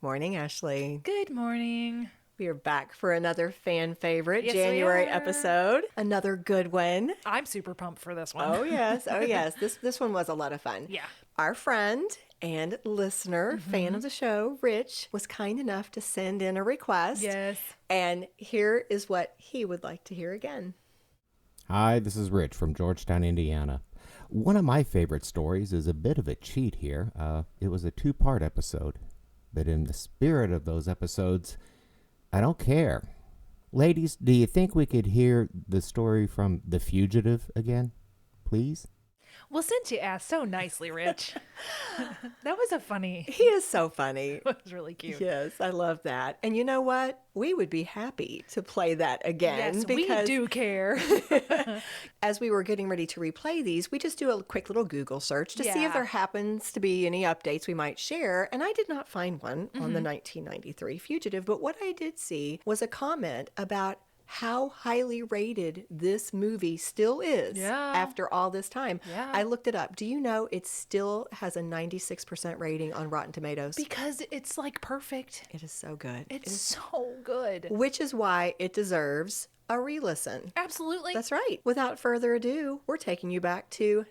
Morning, Ashley. Good morning. We are back for another fan favorite Yes, January we are. episode. Another good one. I'm super pumped for this one. Oh yes, oh yes. This one was a lot of fun. Yeah. Our friend and listener, fan of the show, Rich, was kind enough to send in a request. Yes. And here is what he would like to hear again. Hi, this is Rich from Georgetown, Indiana. One of my favorite stories is a bit of a cheat here. It was a 2-part episode, but in the spirit of those episodes, I don't care. Ladies, do you think we could hear the story from The Fugitive again, please? Well, since you asked so nicely, Rich, that was a funny. He is so funny. It was really cute. Yes, I love that. And you know what? We would be happy to play that again. Yes, because we do care. as we were getting ready to replay these, we just do a quick little Google search to see if Yeah. there happens to be any updates we might share. And I did not find one on the 1993 Fugitive, but what I did see was a comment about how highly rated this movie still is Yeah. after all this time. Yeah. I looked it up. Do you know it still has a 96% rating on Rotten Tomatoes? Because it's like perfect. It is so good. It's so good. Which is why it deserves a re-listen. Absolutely. That's right. Without further ado, we're taking you back to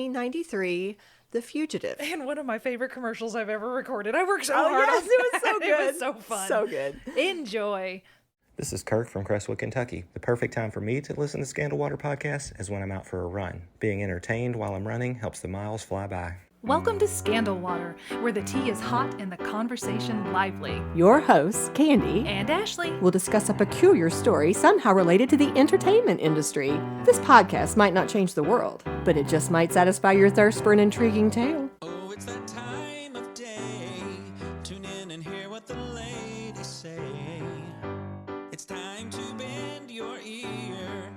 1993, The Fugitive. And one of my favorite commercials I've ever recorded. I worked so Oh, hard yes, on it was that. so good. It was so fun. So good. Enjoy. This is Kirk from Crestwood, Kentucky. The perfect time for me to listen to Scandal Water Podcast is when I'm out for a run. Being entertained while I'm running helps the miles fly by. Welcome to Scandal Water, where the tea is hot and the conversation lively. Your hosts, Candy, And Ashley. will discuss a peculiar story somehow related to the entertainment industry. This podcast might not change the world, but it just might satisfy your thirst for an intriguing tale. Oh, it's that time of day. Tune in and hear what the ladies say. It's time to bend your ear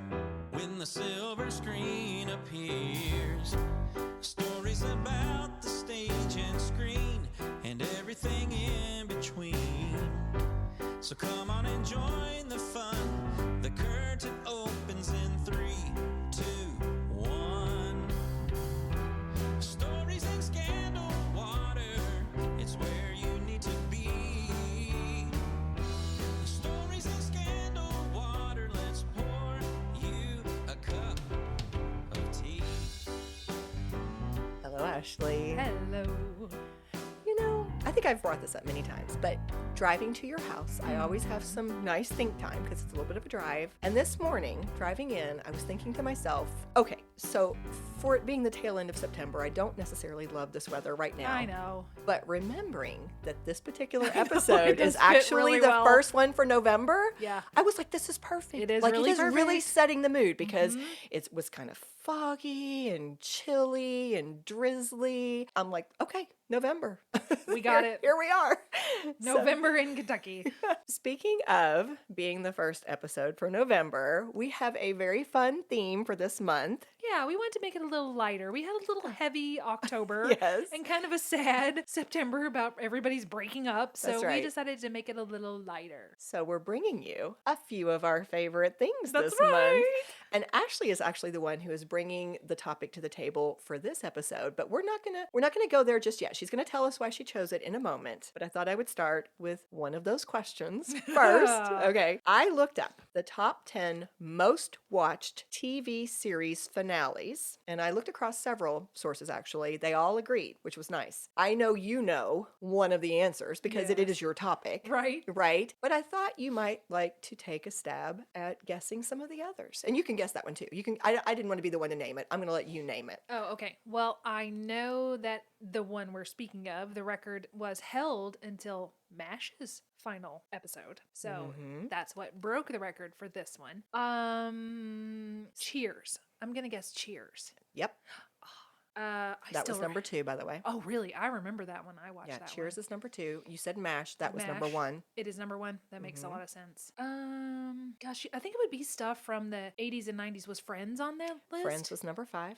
when the silver screen appears. Stories about the stage and screen and everything in between. So come on and join the fun. The curtain opens in 3, 2, 1. Stories in Scandal Water, it's where you need to be. Stories in Scandal Water, let's pour you a cup of tea. Hello, Ashley. Hello. You know, I think I've brought this up many times, but driving to your house, I always have some nice think time because it's a little bit of a drive. And this morning, driving in, I was thinking to myself, okay, so for it being the tail end of September, I don't necessarily love this weather right now. I know. But remembering that this particular episode does is fit actually really the well. first one for November, Yeah. I was like, this is perfect. It is like, really it is really perfect. setting the mood because it was kind of foggy and chilly and drizzly. I'm like, okay, November. We got it. Here we are. So, November in Kentucky. speaking of being the first episode for November, we have a very fun theme for this month. Yeah, we wanted to make it a little lighter. We had a little heavy October. Yes. And kind of a sad September about everybody's breaking up. So That's right. we decided to make it a little lighter. So we're bringing you a few of our favorite things That's this month. right. And Ashley is actually the one who is bringing the topic to the table for this episode, but we're not gonna go there just yet. She's gonna tell us why she chose it in a moment. But I thought I would start with one of those questions first. Okay. I looked up the top 10 most watched TV series finales, and I looked across several sources actually. They all agreed, which was nice. I know you know one of the answers because it Yes. is your topic. Right? Right. But I thought you might like to take a stab at guessing some of the others. And you can guess that one too. You can I didn't want to be the one to name it. I'm going to let you name it. Oh, okay. Well, I know that the one we're speaking of, the record was held until MASH's final episode. So that's what broke the record for this one. Cheers. I'm going to guess Cheers. Yep. I That still was number 2, by the way. Oh, really? I remember that one. I watched Yeah, that Cheers one. is number 2. You said MASH. That was number MASH. 1. It is number 1. That makes a lot of sense. Gosh, I think it would be stuff from the 80s and 90s. Was Friends on that list? Friends was number 5.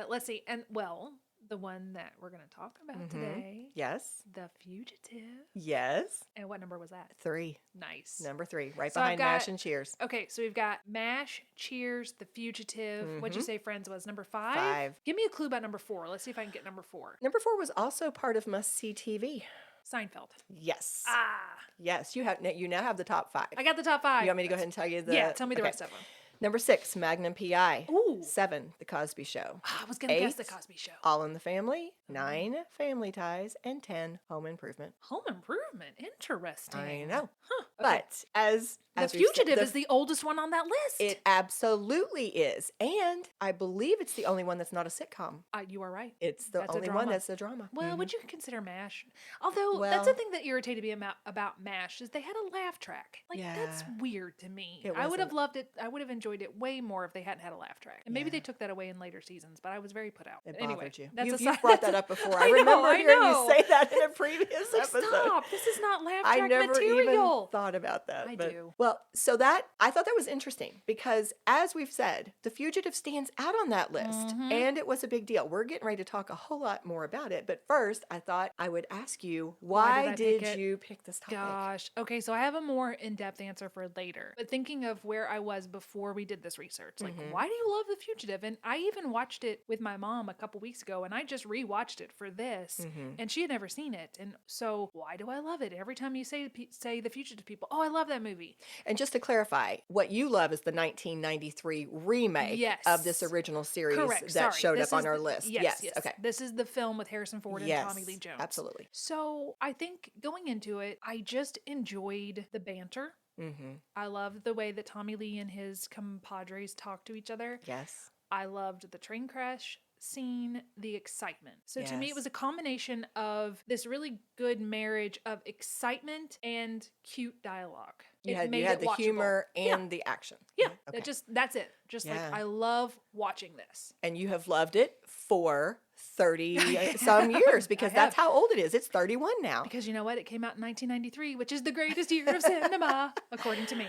Let's see. And, well, the one that we're going to talk about today, Yes. The Fugitive. Yes. And what number was that? 3. Nice. Number 3. Right So I've behind got- MASH and Cheers. Okay, so we've got MASH, Cheers, The Fugitive. What'd you say Friends was? Number 5? 5. Give me a clue about number 4. Let's see if I can get number 4. Number 4 was also part of Must See TV. Seinfeld. Yes. Ah. Yes, you now have the top 5. I got the top 5. You want me to go ahead and tell you the... Yeah, tell me the Okay. rest of them. Number 6, Magnum P.I. Ooh. 7, The Cosby Show. I was going to guess the 8, Cosby Show. All in the Family. 9, Family Ties. And 10, Home Improvement. Home Improvement. Interesting. I know. Huh. Okay. But as The we've said, Fugitive is the oldest one on that list. It absolutely is. And I believe it's the only one that's not a sitcom. You are right. It's the That's a only one drama. that's a drama. Well, would you consider MASH? Although, Well- that's the thing that irritated me about MASH is they had a laugh track. Like, that's Yeah. weird to me. It I would have wasn't- loved it. I would have enjoyed it way more if they hadn't had a laugh track. And maybe Yeah. they took that away in later seasons, but I was very put out. It Anyway, bothered you. that's You've, a you've brought that up before. I I know, remember I hearing know. you say that in a previous Like, episode. stop. This is not laugh I track never material. even thought about that. I but- do. Well, so I thought that was interesting because, as we've said, The Fugitive stands out on that list, Mm-hmm. and it was a big deal. We're getting ready to talk a whole lot more about it, but first, I thought I would ask you, why I pick did it? you pick this topic? Gosh. Okay, so I have a more in-depth answer for later. But thinking of where I was before we did this research, like, why do you love The Fugitive? And I even watched it with my mom a couple weeks ago, and I just rewatched it for this, and she had never seen it. And so, why do I love it? Every time you say The Fugitive, people, oh, I love that movie. And just to clarify, what you love is the 1993 remake Yes. of this original series Correct. that Sorry. showed This up on is our the- list. Yes. Okay. This is the film with Harrison Ford and Yes, Tommy Lee Jones. absolutely. So I think going into it, I just enjoyed the banter. Mm-hmm. I loved the way that Tommy Lee and his compadres talk to each other. Yes. I loved the train crash scene, the excitement. So to me, it Yes. was a combination of this really good marriage of excitement and cute dialogue. You It had made it the watchable. humor Yeah. and the action. Yeah, Okay. that's it. Just like Yeah. I love watching this. And you have loved it for 30 some years because I that's have. how old it is. It's 31 now. Because you know what? It came out in 1993, which is the greatest year of cinema, according to me.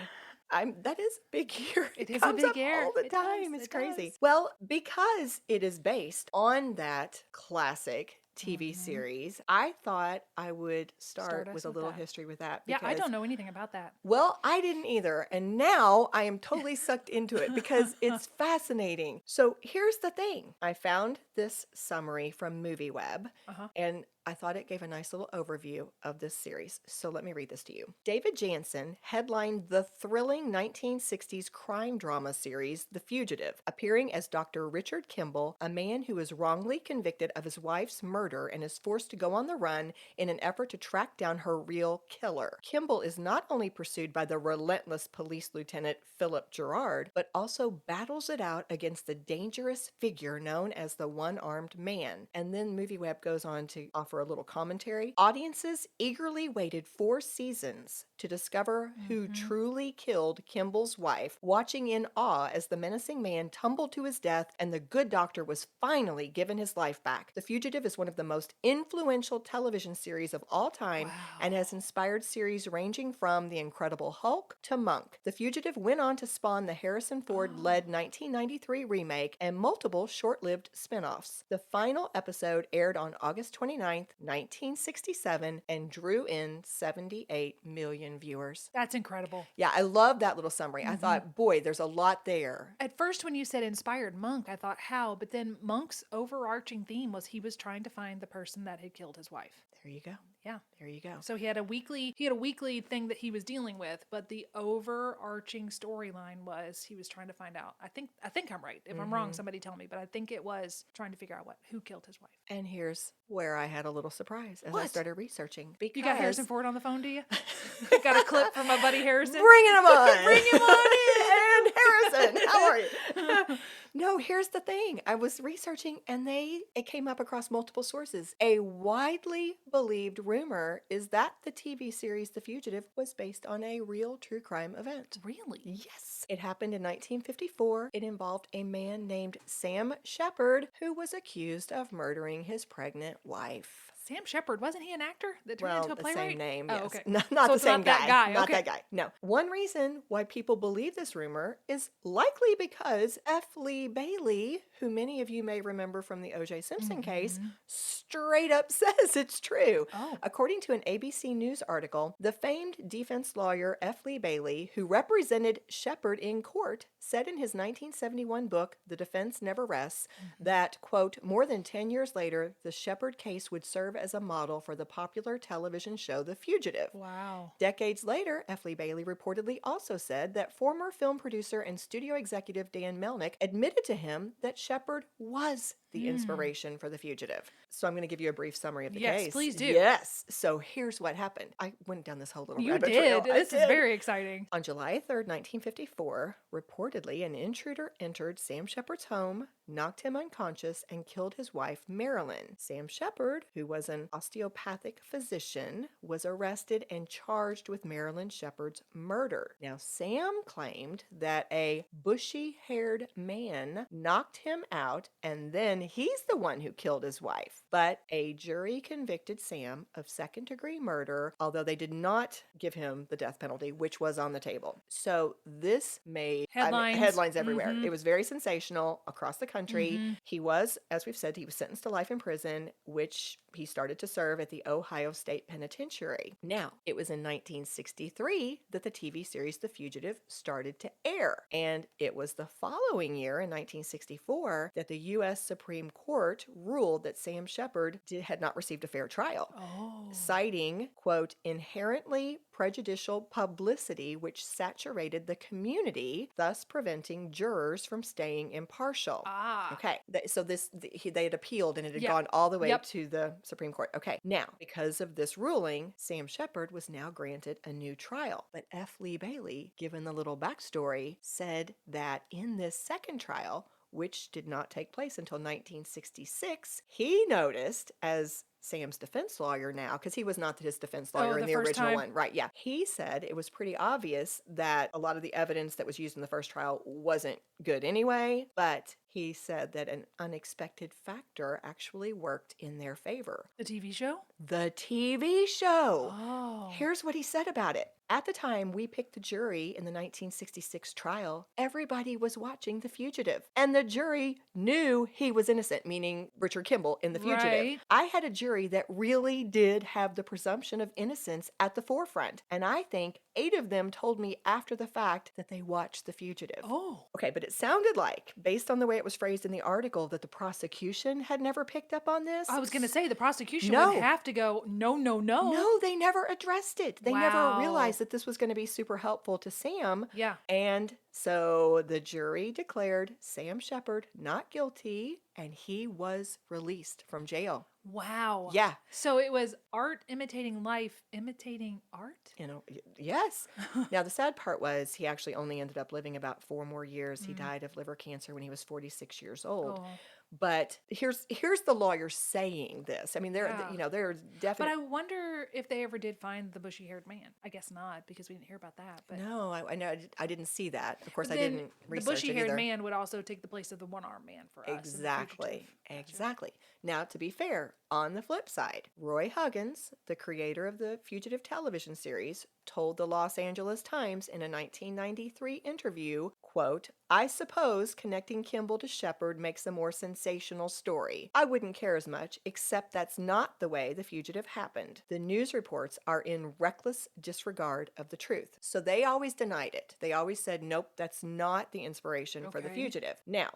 That is a big year. It It is a comes big up year. all the It does, time. It's it crazy. does. Well, because it is based on that classic TV series, I thought I would Start start us with a with little that. history with that. Yeah, I because- don't know anything about that. Well, I didn't either. And now I am totally sucked into it because it's fascinating. So here's the thing. I found this summary from MovieWeb and I thought it gave a nice little overview of this series. So let me read this to you. David Jansen headlined the thrilling 1960s crime drama series, The Fugitive, appearing as Dr. Richard Kimble, a man who is wrongly convicted of his wife's murder and is forced to go on the run in an effort to track down her real killer. Kimble is not only pursued by the relentless police lieutenant Philip Gerard, but also battles it out against the dangerous figure known as the One-Armed Man. And then MovieWeb goes on to offer a little commentary. Audiences eagerly waited 4 seasons to discover who truly killed Kimble's wife, watching in awe as the menacing man tumbled to his death and the good doctor was finally given his life back. The Fugitive is one of the most influential television series of all time and has inspired series ranging from The Incredible Hulk to Monk. The Fugitive went on to spawn the Harrison Ford-led 1993 remake and multiple short-lived spin-offs. The final episode aired on August 29th, 1967 and drew in 78 million viewers. That's incredible. Yeah, I love that little summary. I thought, boy, there's a lot there. At first, when you said inspired Monk, I thought how, but then Monk's overarching theme was he was trying to find the person that had killed his wife. There you go. Yeah. There you go. So he had a weekly thing that he was dealing with, but the overarching storyline was he was trying to find out. I think I'm right. If I'm wrong, somebody tell me, but I think it was trying to figure out who killed his wife. And here's where I had a little surprise as I What? started researching. Because You got Harrison Ford on the phone, do you? Got a clip from my buddy Harrison? Bringing him on. Bring him on in. And Harrison, how are you? No, here's the thing. I was researching and it came up across multiple sources. A widely believed rumor is that the TV series The Fugitive was based on a real true crime event. Really? Yes. It happened in 1954. It involved a man named Sam Shepard who was accused of murdering his pregnant wife. Sam Shepard, wasn't he an actor that turned Well, into a the playwright? same name, Oh, yes. okay. Not So the it's same not that guy. guy, Not okay. that guy. No. One reason why people believe this rumor is likely because F. Lee Bailey, who many of you may remember from the O.J. Simpson case, straight up says it's true. Oh. According to an ABC News article, the famed defense lawyer F. Lee Bailey, who represented Shepard in court, said in his 1971 book, The Defense Never Rests, that, quote, more than 10 years later, the Shepard case would serve serve as a model for the popular television show The Fugitive. Wow. Decades later, F. Lee Bailey reportedly also said that former film producer and studio executive Dan Melnick admitted to him that Shepard was the inspiration for The Fugitive. So I'm going to give you a brief summary of the case. Yes, please do. Yes. So here's what happened. I went down this whole little You rabbit trail. did. I This is did. very exciting. On July 3rd, 1954, reportedly an intruder entered Sam Shepard's home, knocked him unconscious, and killed his wife, Marilyn. Sam Shepard, who was an osteopathic physician, was arrested and charged with Marilyn Shepard's murder. Now, Sam claimed that a bushy-haired man knocked him out, and then he's the one who killed his wife. But a jury convicted Sam of second-degree murder, although they did not give him the death penalty, which was on the table. So this made headlines everywhere. It was very sensational across the country. He was, as we've said, he was sentenced to life in prison, which he started to serve at the Ohio State Penitentiary. Now, it was in 1963 that the TV series The Fugitive started to air. And it was the following year, in 1964, that the U.S. Supreme Court ruled that Sam Shepard had not received a fair trial, citing, quote, inherently prejudicial publicity which saturated the community, thus preventing jurors from staying impartial. Okay, so they had appealed and it had gone all the way to the Supreme Court. Okay, now, because of this ruling, Sam Shepard was now granted a new trial. But F. Lee Bailey, given the little backstory, said that in this second trial, which did not take place until 1966, he noticed, as Sam's defense lawyer now, because he was not his defense lawyer in the original one. Right, yeah. He said it was pretty obvious that a lot of the evidence that was used in the first trial wasn't good anyway, but he said that an unexpected factor actually worked in their favor. The TV show? The TV show. Oh. Here's what he said about it. At the time we picked the jury in the 1966 trial, everybody was watching The Fugitive. And the jury knew he was innocent, meaning Richard Kimble in The Fugitive. Right. I had a jury that really did have the presumption of innocence at the forefront. And I think 8 of them told me after the fact that they watched The Fugitive. Oh. Okay, but it sounded like, based on the way it was phrased in the article, that the prosecution had never picked up on this. I was going to say the prosecution No. would have to go, no. No, they never addressed it. They never Wow. realized that this was going to be super helpful to Sam. Yeah. And so the jury declared Sam Shepard not guilty, and he was released from jail. Wow. Yeah. So it was art imitating life, imitating art? Yes. Now, the sad part was he actually only ended up living about 4 more years. He died of liver cancer when he was 46 years old. Oh. But here's the lawyer saying this. I mean, they're But definitely. I wonder if they ever did find the bushy-haired man. I guess not, because we didn't hear about that. But No, I know. I didn't see that. Of course, I then didn't the research it bushy-haired either. man would also take the place of the one-armed man for us. in The Exactly. Fugitive. Gotcha. Exactly. Now, to be fair, on the flip side, Roy Huggins, the creator of the Fugitive television series, told the Los Angeles Times in a 1993 interview, quote, I suppose connecting Kimble to Shepard makes a more sensational story. I wouldn't care as much, except that's not the way The Fugitive happened. The news reports are in reckless disregard of the truth. So they always denied it. They always said, nope, that's not the inspiration for The Okay. Fugitive. Now,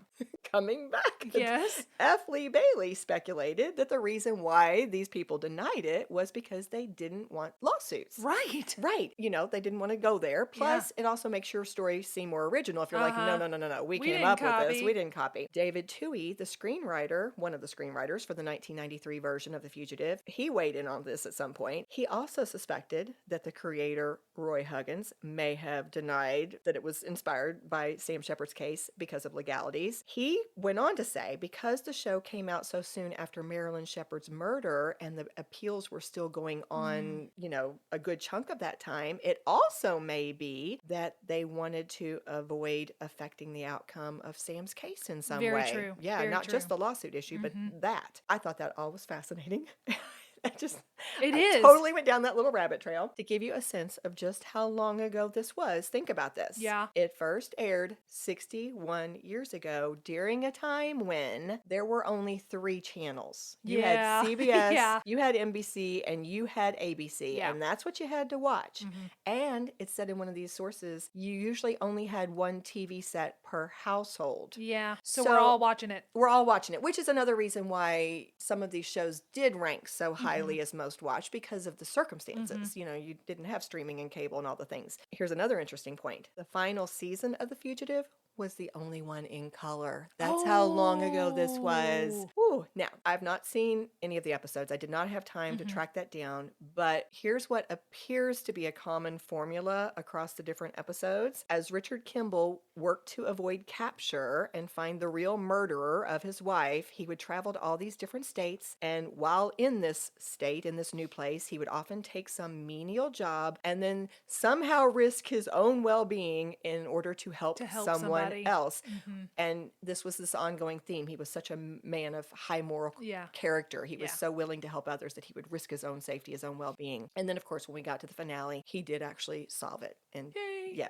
coming back, Yes. F. Lee Bailey speculated that the reason why these people denied it was because they didn't want lawsuits. Right. Right. They didn't want to go there. Plus, it also makes your story seem more original if you're like, no. We came didn't up with copy. this. We didn't copy. David Toohey, the screenwriter, one of the screenwriters for the 1993 version of The Fugitive, he weighed in on this at some point. He also suspected that the creator, Roy Huggins, may have denied that it was inspired by Sam Shepard's case because of legalities. He went on to say, because the show came out so soon after Marilyn Shepard's murder and the appeals were still going on, a good chunk of that time, it also may be that they wanted to avoid affecting the outcome of Sam's case in some Very way. true. Yeah, Very not just true. the lawsuit issue, but that. I thought that all was fascinating. I totally went down that little rabbit trail. To give you a sense of just how long ago this was, think about this. Yeah. It first aired 61 years ago during a time when there were only 3 channels. You had CBS, you had NBC, and you had ABC, and that's what you had to watch. And it said in one of these sources, you usually only had 1 TV set per household. Yeah. So we're all watching it. We're all watching it, which is another reason why some of these shows did rank so highly as most watched, because of the circumstances. You know, you didn't have streaming and cable and all the things. Here's another interesting point. The final season of The Fugitive was the only one in color. That's how long ago this was. Whew. Now, I've not seen any of the episodes. I did not have time to track that down, but here's what appears to be a common formula across the different episodes. As Richard Kimble worked to avoid capture and find the real murderer of his wife, he would travel to all these different states, and while in this state, in this new place, he would often take some menial job and then somehow risk his own well-being in order to help someone else. And this was this ongoing theme. He was such a man of high moral character. He was so willing to help others that he would risk his own safety, his own well-being. And then, of course, when we got to the finale, he did actually solve it and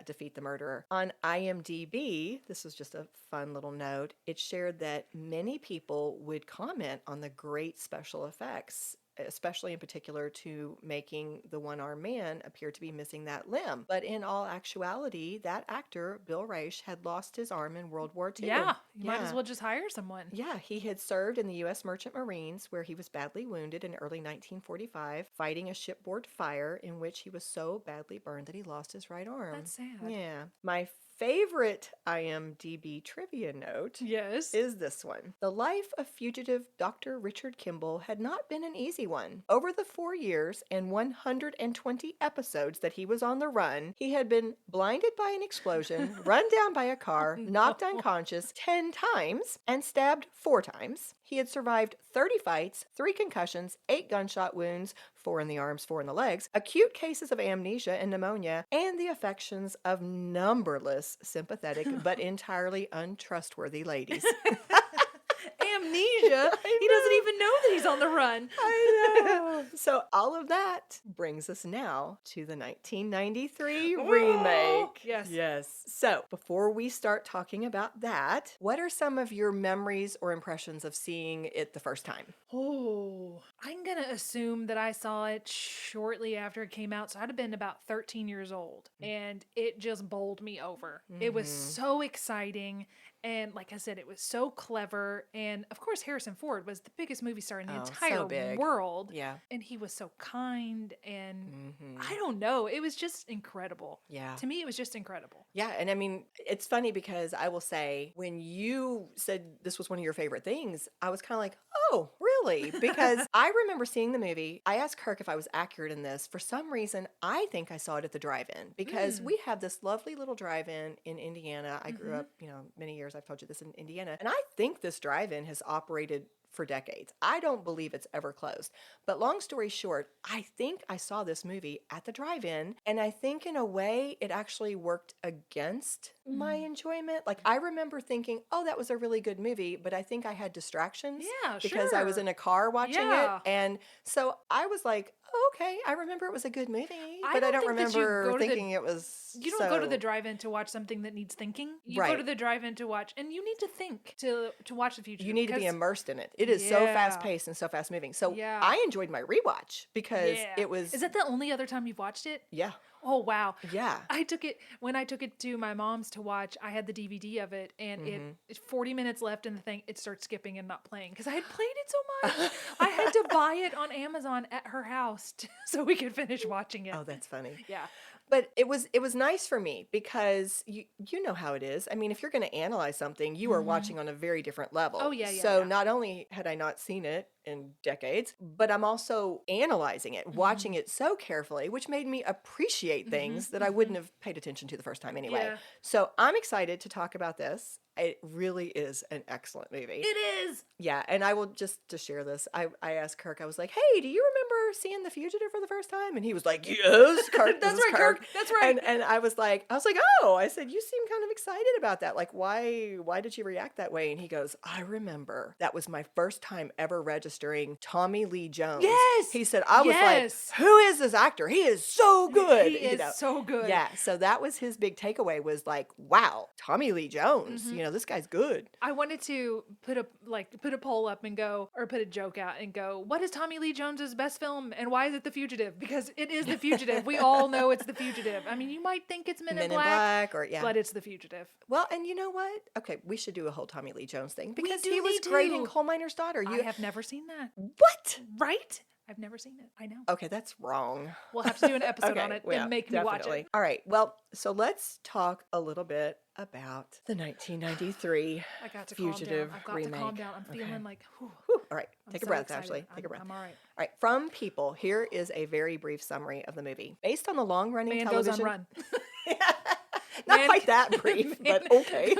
defeat the murderer. On IMDb, this was just a fun little note, it shared that many people would comment on the great special effects, especially in particular to making the one-armed man appear to be missing that limb. But in all actuality, that actor, Bill Raich, had lost his arm in World War II. Yeah, you might as well just hire someone. Yeah, he had served in the U.S. Merchant Marines, where he was badly wounded in early 1945, fighting a shipboard fire in which he was so badly burned that he lost his right arm. That's sad. Yeah. My favorite IMDb trivia note is this one. The life of fugitive Dr. Richard Kimble had not been an easy one. Over the 4 years and 120 episodes that he was on the run, he had been blinded by an explosion, run down by a car, knocked unconscious 10 times, and stabbed 4 times. He had survived 30 fights, 3 concussions, 8 gunshot wounds, 4 in the arms, 4 in the legs, acute cases of amnesia and pneumonia, and the affections of numberless sympathetic but entirely untrustworthy ladies. Amnesia? He doesn't even know that he's on the run. I know. So all of that brings us now to the 1993 remake. Yes. So before we start talking about that, what are some of your memories or impressions of seeing it the first time? Oh, I'm going to assume that I saw it shortly after it came out. So I'd have been about 13 years old, and it just bowled me over. It was so exciting. And like I said, it was so clever. And of course, Harrison Ford was the biggest movie star in the entire world. Yeah. And he was so kind. And I don't know. It was just incredible. Yeah. To me, it was just incredible. Yeah. And I mean, it's funny because I will say, when you said this was one of your favorite things, I was kind of like, oh, really? Because I remember seeing the movie. I asked Kirk if I was accurate in this. For some reason, I think I saw it at the drive-in, because we have this lovely little drive-in in Indiana. I grew up, many years, I've told you this, in Indiana. And I think this drive-in has operated for decades. I don't believe it's ever closed. But long story short, I think I saw this movie at the drive-in, and I think in a way it actually worked against my enjoyment. Like, I remember thinking, oh, that was a really good movie, but I think I had distractions because I was in a car watching it. And so I was like, oh, okay, I remember it was a good movie, but I don't remember thinking it was. You don't go to the drive-in to watch something that needs thinking. You go to the drive-in to watch, and you need to think to watch the future. You need to be immersed in it. It is so fast-paced and so fast-moving. So I enjoyed my rewatch because it was. Is that the only other time you've watched it? Yeah. Oh, wow. Yeah. When I took it to my mom's to watch, I had the DVD of it, and it's 40 minutes left in the thing, it starts skipping and not playing because I had played it so much. I had to buy it on Amazon at her house so we could finish watching it. Oh, that's funny. Yeah. But it was nice for me because you know how it is. I mean, if you're going to analyze something, you are watching on a very different level. Oh, yeah. So not only had I not seen it in decades, but I'm also analyzing it, watching it so carefully, which made me appreciate things that I wouldn't have paid attention to the first time anyway. Yeah. So I'm excited to talk about this. It really is an excellent movie. It is. Yeah, and I will just to share this. I asked Kirk, I was like, hey, do you remember seeing The Fugitive for the first time? And he was like, yes, Kirk. That's right, Kirk. That's right. And I was like, oh, I said, you seem kind of excited about that. Like, why did you react that way? And he goes, I remember that was my first time ever registering Tommy Lee Jones. Yes. He said, I was Yes. like, who is this actor? He is so good. He is so good. Yeah. So that was his big takeaway was like, wow, Tommy Lee Jones, this guy's good. I wanted to put a poll up and go, or put a joke out and go, what is Tommy Lee Jones's best film and why is it The Fugitive? Because it is The Fugitive. We all know it's The Fugitive. I mean, you might think it's Men in Black, but it's The Fugitive. Well, and you know what? Okay, we should do a whole Tommy Lee Jones thing because do he was need great to. in Coal Miner's Daughter. I have never seen that. What? Right? I've never seen it. I know. Okay, that's wrong. We'll have to do an episode on it and make me watch it. All right. Well, so let's talk a little bit about the 1993 I got to Fugitive calm down. remake. To calm down. I'm feeling like, whew. Whew. All right. I'm Take a so breath, excited. Ashley. Take a breath. I'm all right. All right. From People, here is a very brief summary of the movie. Based on the long-running Man television... goes on run. Not quite that brief, but okay.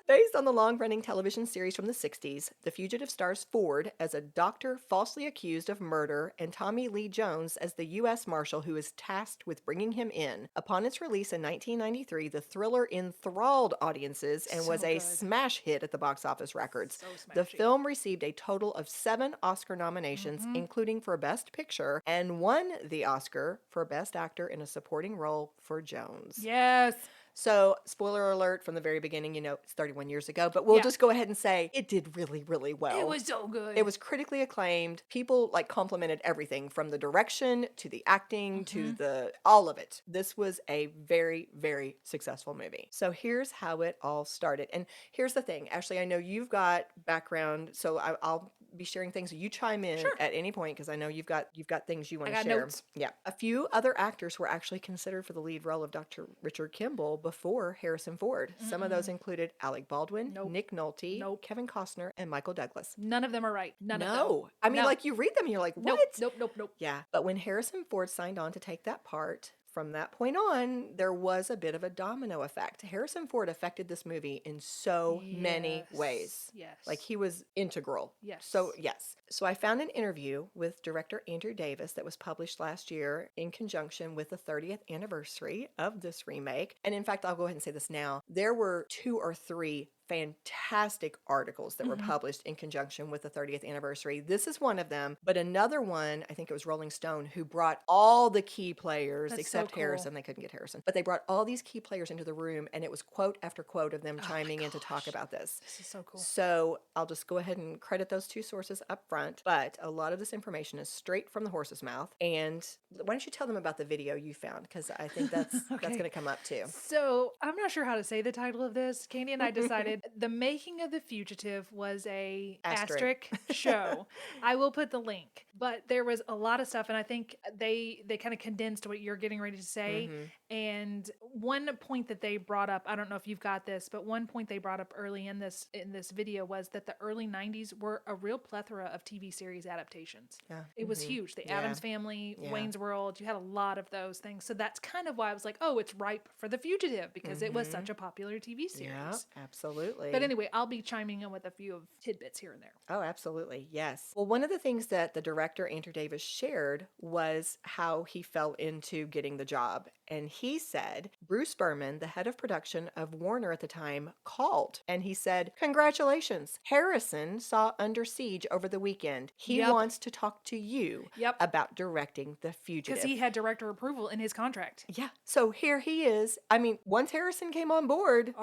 Based on the long-running television series from the 60s, The Fugitive stars Ford as a doctor falsely accused of murder and Tommy Lee Jones as the U.S. Marshal who is tasked with bringing him in. Upon its release in 1993, the thriller enthralled audiences and was a smash hit at the box office records. The film received a total of 7 Oscar nominations, including for Best Picture, and won the Oscar for Best Actor in a Supporting Role for Jones. Yes. So, spoiler alert from the very beginning, it's 31 years ago, but we'll just go ahead and say it did really, really well. It was so good. It was critically acclaimed. People complimented everything from the direction to the acting to all of it. This was a very, very successful movie. So here's how it all started. And here's the thing, Ashley, I know you've got background, so I'll be sharing things. So you chime in at any point because I know you've got things you want to share. Notes. Yeah. A few other actors were actually considered for the lead role of Dr. Richard Kimble before Harrison Ford. Some of those included Alec Baldwin, Nick Nolte, Kevin Costner, and Michael Douglas. None of them are right. None of them. No. I mean, you read them and you're like, what? Nope. Yeah. But when Harrison Ford signed on to take that part, from that point on, there was a bit of a domino effect. Harrison Ford affected this movie in so many ways. Yes. He was integral. Yes. So, yes. So I found an interview with director Andrew Davis that was published last year in conjunction with the 30th anniversary of this remake. And in fact, I'll go ahead and say this now. There were 2 or 3 fantastic articles that were published in conjunction with the 30th anniversary. This is one of them, but another one, I think it was Rolling Stone, who brought all the key players, except Harrison. They couldn't get Harrison, but they brought all these key players into the room, and it was quote after quote of them chiming in to talk about this. This is so cool. So I'll just go ahead and credit those 2 sources up front, but a lot of this information is straight from the horse's mouth. And why don't you tell them about the video you found? Because I think that's that's going to come up too. So I'm not sure how to say the title of this. Candy and I decided the making of The Fugitive was a asterisk show. I will put the link, but there was a lot of stuff, and I think they kind of condensed what you're getting ready to say. And one point that they brought up, I don't know if you've got this, but one point they brought up early in this video was that the early 90s were a real plethora of TV series adaptations. Yeah. It was huge. The Addams Family, Wayne's World, you had a lot of those things. So that's kind of why I was like, oh, it's ripe for The Fugitive because it was such a popular TV series. Yeah, absolutely. But anyway, I'll be chiming in with a few of tidbits here and there. Oh, absolutely. Yes. Well, one of the things that the director, Andrew Davis, shared was how he fell into getting the job. And he said, Bruce Berman, the head of production of Warner at the time, called and he said, congratulations. Harrison saw Under Siege over the weekend. He wants to talk to you about directing The Fugitive. Because he had director approval in his contract. Yeah. So here he is. I mean, once Harrison came on board,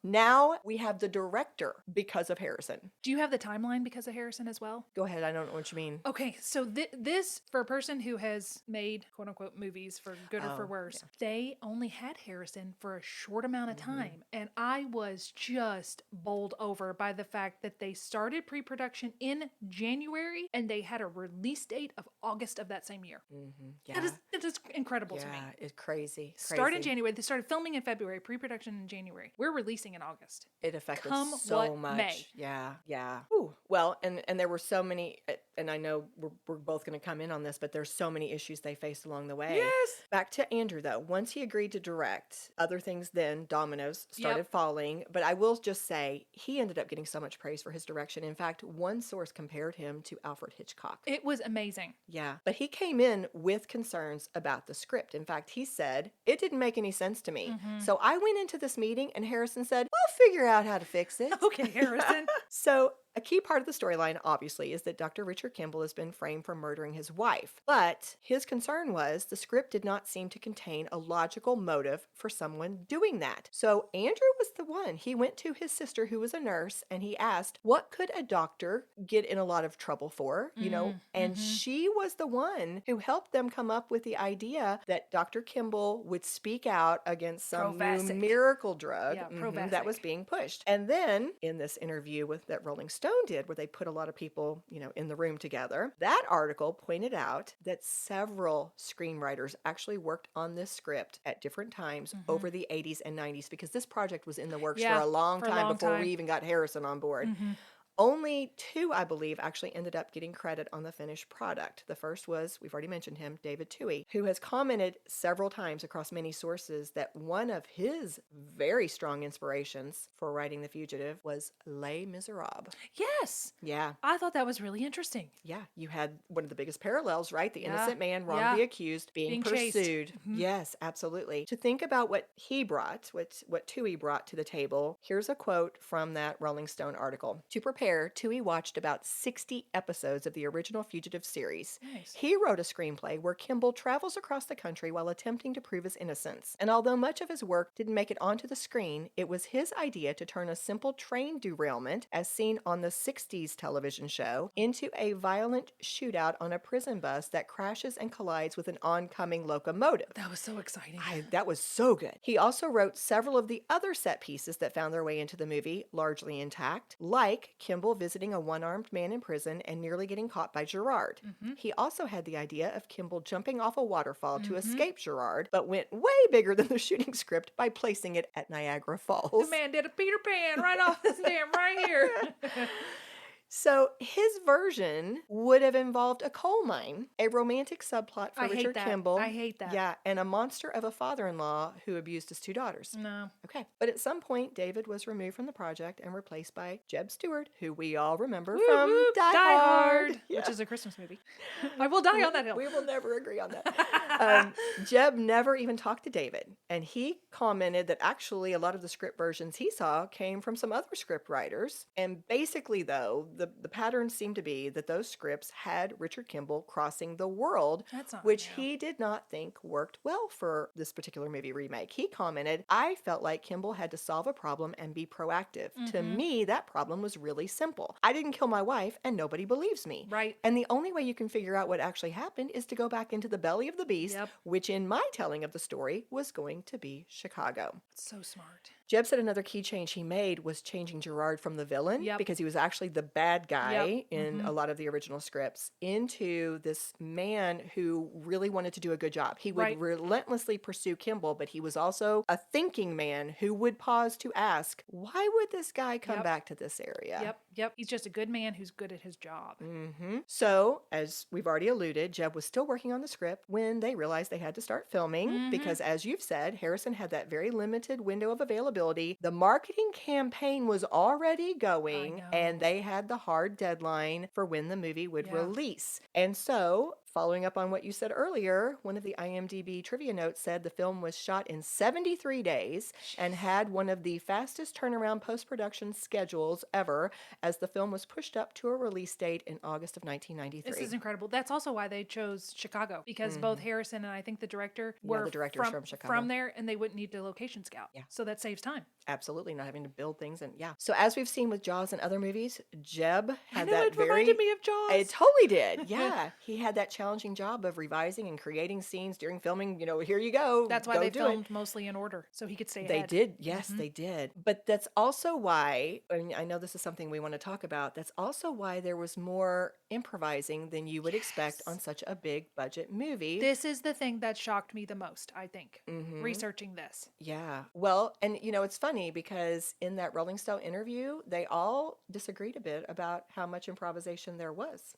now we have the director because of Harrison. Do you have the timeline because of Harrison as well? Go ahead. I don't know what you mean. Okay. So this, for a person who has made quote unquote movies for good or for worse, they only had Harrison for a short amount of time. And I was just bowled over by the fact that they started pre-production in January and they had a release date of August of that same year. Yeah. That is incredible to me. Yeah, it's crazy. Start in January. They started filming in February, pre-production in January. We're releasing in August. It affected Come so what much. may. Yeah. Ooh. Well, and there were so many, and I know we're both going to come in on this, but there's so many issues they faced along the way. Yes. Back to Andrew, though. Once he agreed to direct, other things then, dominoes, started Yep. falling. But I will just say, he ended up getting so much praise for his direction. In fact, one source compared him to Alfred Hitchcock. It was amazing. Yeah. But he came in with concerns about the script. In fact, he said, it didn't make any sense to me. So I went into this meeting and Harrison said, we'll figure out how to fix it. Okay, Harrison. So a key part of the storyline, obviously, is that Dr. Richard Kimble has been framed for murdering his wife. But his concern was the script did not seem to contain a logical motive for someone doing that. So Andrew was the one. He went to his sister, who was a nurse, and he asked, what could a doctor get in a lot of trouble for? You know, and she was the one who helped them come up with the idea that Dr. Kimble would speak out against some new Provasic. miracle drug Yeah, that was Provasic. being pushed. And then in this interview that Rolling Stone did, where they put a lot of people, you know, in the room together, that article pointed out that several screenwriters actually worked on this script at different times over the 80s and 90s, because this project was in the works Yeah, for a long for a time long before time. we even got Harrison on board. Only two, I believe, actually ended up getting credit on the finished product. The first was, we've already mentioned him, David Toohey, who has commented several times across many sources that one of his very strong inspirations for writing The Fugitive was Les Miserables. Yes. Yeah. I thought that was really interesting. Yeah, you had one of the biggest parallels, right? The Yeah, innocent man yeah. wrongly accused being chased. pursued. Yes, absolutely. To think about what he brought, what Toohey brought to the table, here's a quote from that Rolling Stone article. To prepare, Toohey watched about 60 episodes of the original Fugitive series. Nice. He wrote a screenplay where Kimble travels across the country while attempting to prove his innocence. And although much of his work didn't make it onto the screen, it was his idea to turn a simple train derailment, as seen on the 60s television show, into a violent shootout on a prison bus that crashes and collides with an oncoming locomotive. That was so exciting. That was so good. He also wrote several of the other set pieces that found their way into the movie, largely intact, like Kimble visiting a one-armed man in prison and nearly getting caught by Gerard. He also had the idea of Kimble jumping off a waterfall to escape Gerard, but went way bigger than the shooting script by placing it at Niagara Falls. The man did a Peter Pan right off this dam right here. So his version would have involved a coal mine, a romantic subplot for I hate Richard that. Kimble. I hate that. Yeah, and a monster of a father-in-law who abused his two daughters. No. Okay. But at some point, David was removed from the project and replaced by Jeb Stewart, who we all remember Whoop, from whoop, Die Hard. which is a Christmas movie. I will die on that hill. We will never agree on that. Jeb never even talked to David, and he commented that actually a lot of the script versions he saw came from some other script writers. And basically, though, the pattern seemed to be that those scripts had Richard Kimble crossing the world, That's not which new. he did not think worked well for this particular movie remake. He commented, I felt like Kimble had to solve a problem and be proactive. To me, that problem was really simple. I didn't kill my wife, and nobody believes me. Right. And the only way you can figure out what actually happened is to go back into the belly of the beast, Yep. which in my telling of the story was going to be Chicago. So smart. Jeb said another key change he made was changing Gerard from the villain, Yep. because he was actually the bad guy Yep. in a lot of the original scripts, into this man who really wanted to do a good job. He would Right. relentlessly pursue Kimble, but he was also a thinking man who would pause to ask, why would this guy come Yep. back to this area? Yep. He's just a good man who's good at his job. So, as we've already alluded, Jeb was still working on the script when they realized they had to start filming because, as you've said, Harrison had that very limited window of availability. The marketing campaign was already going, know. and they had the hard deadline for when the movie would Yeah. release. And so, following up on what you said earlier, one of the IMDb trivia notes said the film was shot in 73 days and had one of the fastest turnaround post-production schedules ever, as the film was pushed up to a release date in August of 1993. This is incredible. That's also why they chose Chicago, because both Harrison and I think the director were the director's from Chicago. from there, and they wouldn't need to location scout. Yeah. So that saves time. Absolutely, not having to build things. And yeah. So as we've seen with Jaws and other movies, Jeb had I know that it very... reminded me of Jaws. It totally did. Yeah. He had that challenging job of revising and creating scenes during filming. You know, here you go. That's why go they do it. filmed mostly in order, so he could stay They ahead. did. Yes, they did. But that's also why, and I know this is something we want to talk about, that's also why there was more improvising than you would expect on such a big budget movie. This is the thing that shocked me the most, I think, researching this. Yeah. Well, and you know, it's funny because in that Rolling Stone interview, they all disagreed a bit about how much improvisation there was.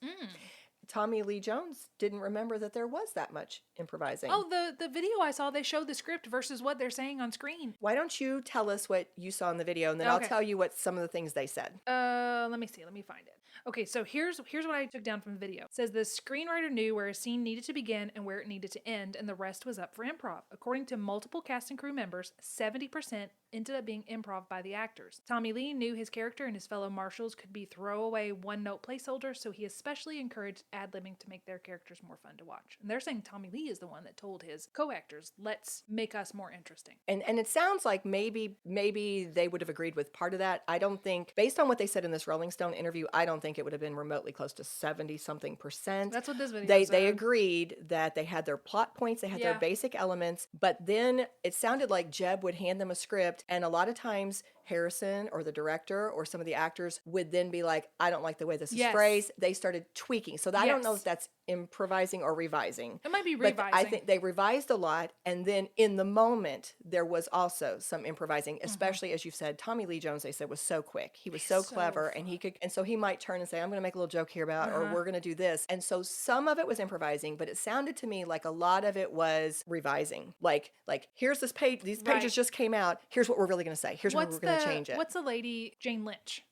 Tommy Lee Jones didn't remember that there was that much improvising. Oh, the video I saw, they showed the script versus what they're saying on screen. Why don't you tell us what you saw in the video, and then I'll tell you what some of the things they said. Let me see. Let me find it. Okay, so here's what I took down from the video. It says the screenwriter knew where a scene needed to begin and where it needed to end, and the rest was up for improv. According to multiple cast and crew members, 70% ended up being improv by the actors. Tommy Lee knew his character and his fellow marshals could be throwaway one-note placeholders, so he especially encouraged ad-libbing to make their characters more fun to watch. And they're saying Tommy Lee is the one that told his co-actors, let's make us more interesting. And it sounds like maybe they would have agreed with part of that. I don't think, based on what they said in this Rolling Stone interview, I don't think it would have been remotely close to 70-something%. That's what this video said. They agreed that they had their plot points, they had their basic elements, but then it sounded like Jeb would hand them a script, and a lot of times Harrison or the director or some of the actors would then be like, I don't like the way this is phrased. They started tweaking. So I don't know if that's improvising or revising. It might be but revising. I think they revised a lot, and then in the moment there was also some improvising, especially as you said, Tommy Lee Jones, they said, was so quick. He was so clever, and he could, and so he might turn and say, I'm going to make a little joke here about, or we're going to do this. And so some of it was improvising, but it sounded to me like a lot of it was revising. Like here's this page, these pages just came out. Here's what we're really going to say. Here's where we're going to change it. What's the lady, Jane Lynch?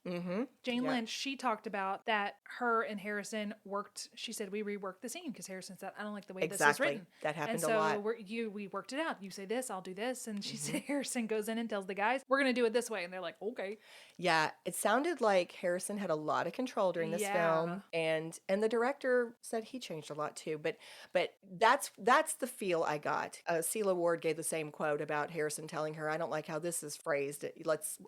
Jane Lynch, she talked about that her and Harrison worked, she said, we reworked the scene because Harrison said, I don't like the way this is written. That happened a lot. And so we worked it out. You say this, I'll do this. And she said, Harrison goes in and tells the guys, we're going to do it this way. And they're like, okay. Yeah, it sounded like Harrison had a lot of control during this film, and the director said he changed a lot too. But that's the feel I got. Celia Ward gave the same quote about Harrison telling her, "I don't like how this is phrased.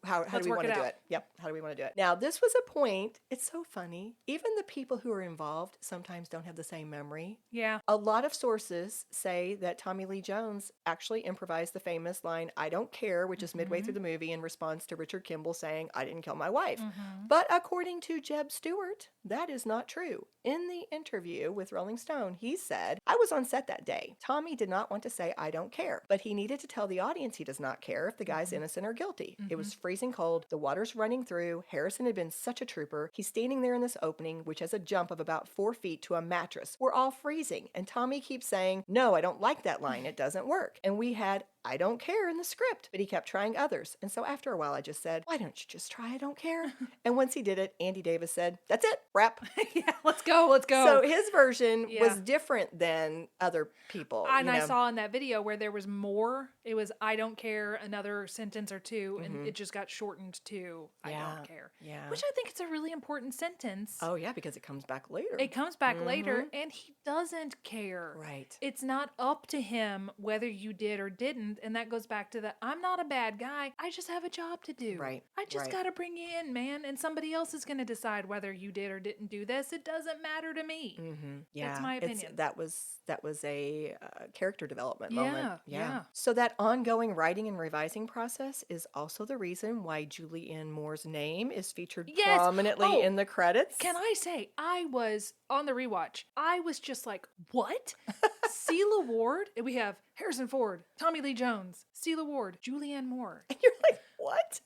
How do we want to do it? Yep, how do we want to do it?" Now this was a point. It's so funny. Even the people who are involved sometimes don't have the same memory. Yeah, a lot of sources say that Tommy Lee Jones actually improvised the famous line, "I don't care," which is midway through the movie in response to Richard Kimble saying, "I didn't kill my wife." But according to Jeb Stewart, that is not true. In the interview with Rolling Stone, he said, "I was on set that day. Tommy did not want to say, 'I don't care,' but he needed to tell the audience he does not care if the guy's innocent or guilty. It was freezing cold. The water's running through. Harrison had been such a trooper. He's standing there in this opening, which has a jump of about 4 feet to a mattress. We're all freezing. And Tommy keeps saying, 'No, I don't like that line. It doesn't work.' And we had 'I don't care' in the script, but he kept trying others. And so after a while, I just said, 'Why don't you just try 'I don't care'?" And once he did it, Andy Davis said, "That's it, wrap." Yeah, let's go. So his version was different than other people. And I saw in that video where there was more. It was, "I don't care," another sentence or two, and it just got shortened to, "I don't care." Yeah. Which I think is a really important sentence. Oh, yeah, because it comes back later. It comes back later, and he doesn't care. Right. It's not up to him whether you did or didn't, and that goes back to the, I'm not a bad guy. I just have a job to do. Right. I just got to bring you in, man, and somebody else is going to decide whether you did or didn't do this. It doesn't matter to me. Yeah. That's my opinion. That was a character development moment. Yeah. So that ongoing writing and revising process is also the reason why Julianne Moore's name is featured prominently in the credits. Can I say, I was on the rewatch, I was just like, what? Celia Ward? And we have Harrison Ford, Tommy Lee Jones, Celia Ward, Julianne Moore. And you're like, what?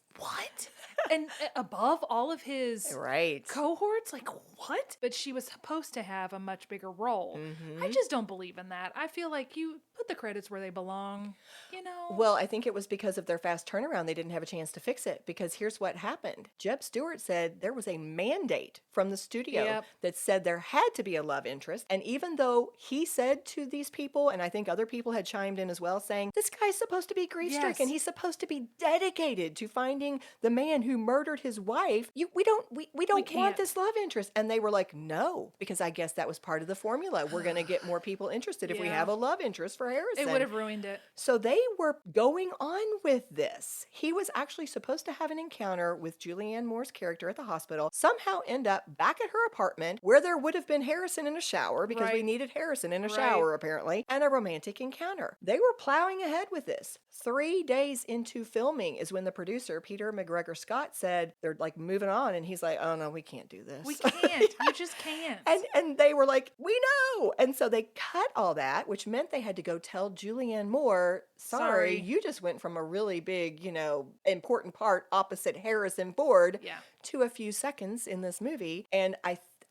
And above all of his right cohorts, like, what? But she was supposed to have a much bigger role. I just don't believe in that. I feel like you put the credits where they belong, you know? Well, I think it was because of their fast turnaround. They didn't have a chance to fix it, because here's what happened. Jeb Stewart said there was a mandate from the studio that said there had to be a love interest. And even though he said to these people, and I think other people had chimed in as well, saying, this guy's supposed to be grief-stricken. He's supposed to be dedicated to finding the man who murdered his wife. We don't want this love interest. And they were like, no, because I guess that was part of the formula. We're going to get more people interested if we have a love interest for Harrison. It would have ruined it. So they were going on with this. He was actually supposed to have an encounter with Julianne Moore's character at the hospital, somehow end up back at her apartment where there would have been Harrison in a shower, because we needed Harrison in a shower apparently, and a romantic encounter. They were plowing ahead with this. 3 days into filming is when the producer, Peter McGregor Scott, said they're like moving on, and he's like, "Oh no, we can't do this. We can't. You just can't." And they were like, "We know." And so they cut all that, which meant they had to go tell Julianne Moore, sorry, you just went from a really big, important part opposite Harrison Ford to a few seconds in this movie. And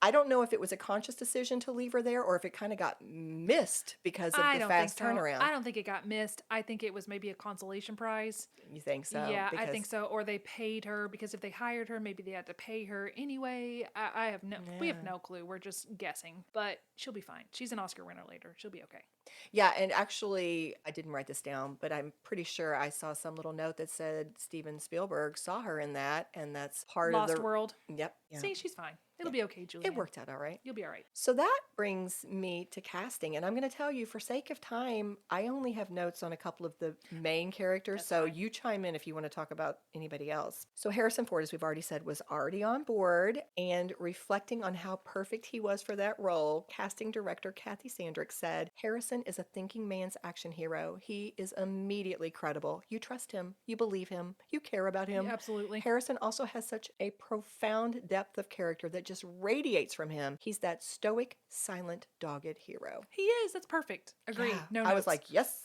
I don't know if it was a conscious decision to leave her there or if it kind of got missed because of the fast turnaround. I don't think it got missed. I think it was maybe a consolation prize. You think so? Yeah, I think so. Or they paid her because if they hired her, maybe they had to pay her anyway. We have no clue. We're just guessing, but she'll be fine. She's an Oscar winner later. She'll be okay. Yeah, and actually, I didn't write this down, but I'm pretty sure I saw some little note that said Steven Spielberg saw her in that, and that's part of the Lost World. Yep. Yeah. See, she's fine. It'll be okay, Julie. It worked out all right. You'll be all right. So that brings me to casting, and I'm going to tell you, for sake of time, I only have notes on a couple of the main characters, so you chime in if you want to talk about anybody else. So Harrison Ford, as we've already said, was already on board, and reflecting on how perfect he was for that role, casting director Kathy Sandrick said, Harrison is a thinking man's action hero. He is immediately credible. You trust him. You believe him. You care about him. Yeah, absolutely. Harrison also has such a profound depth of character that just radiates from him. He's that stoic, silent, dogged hero. He is. That's perfect. Agree. Yeah. No I was notes. like, yes.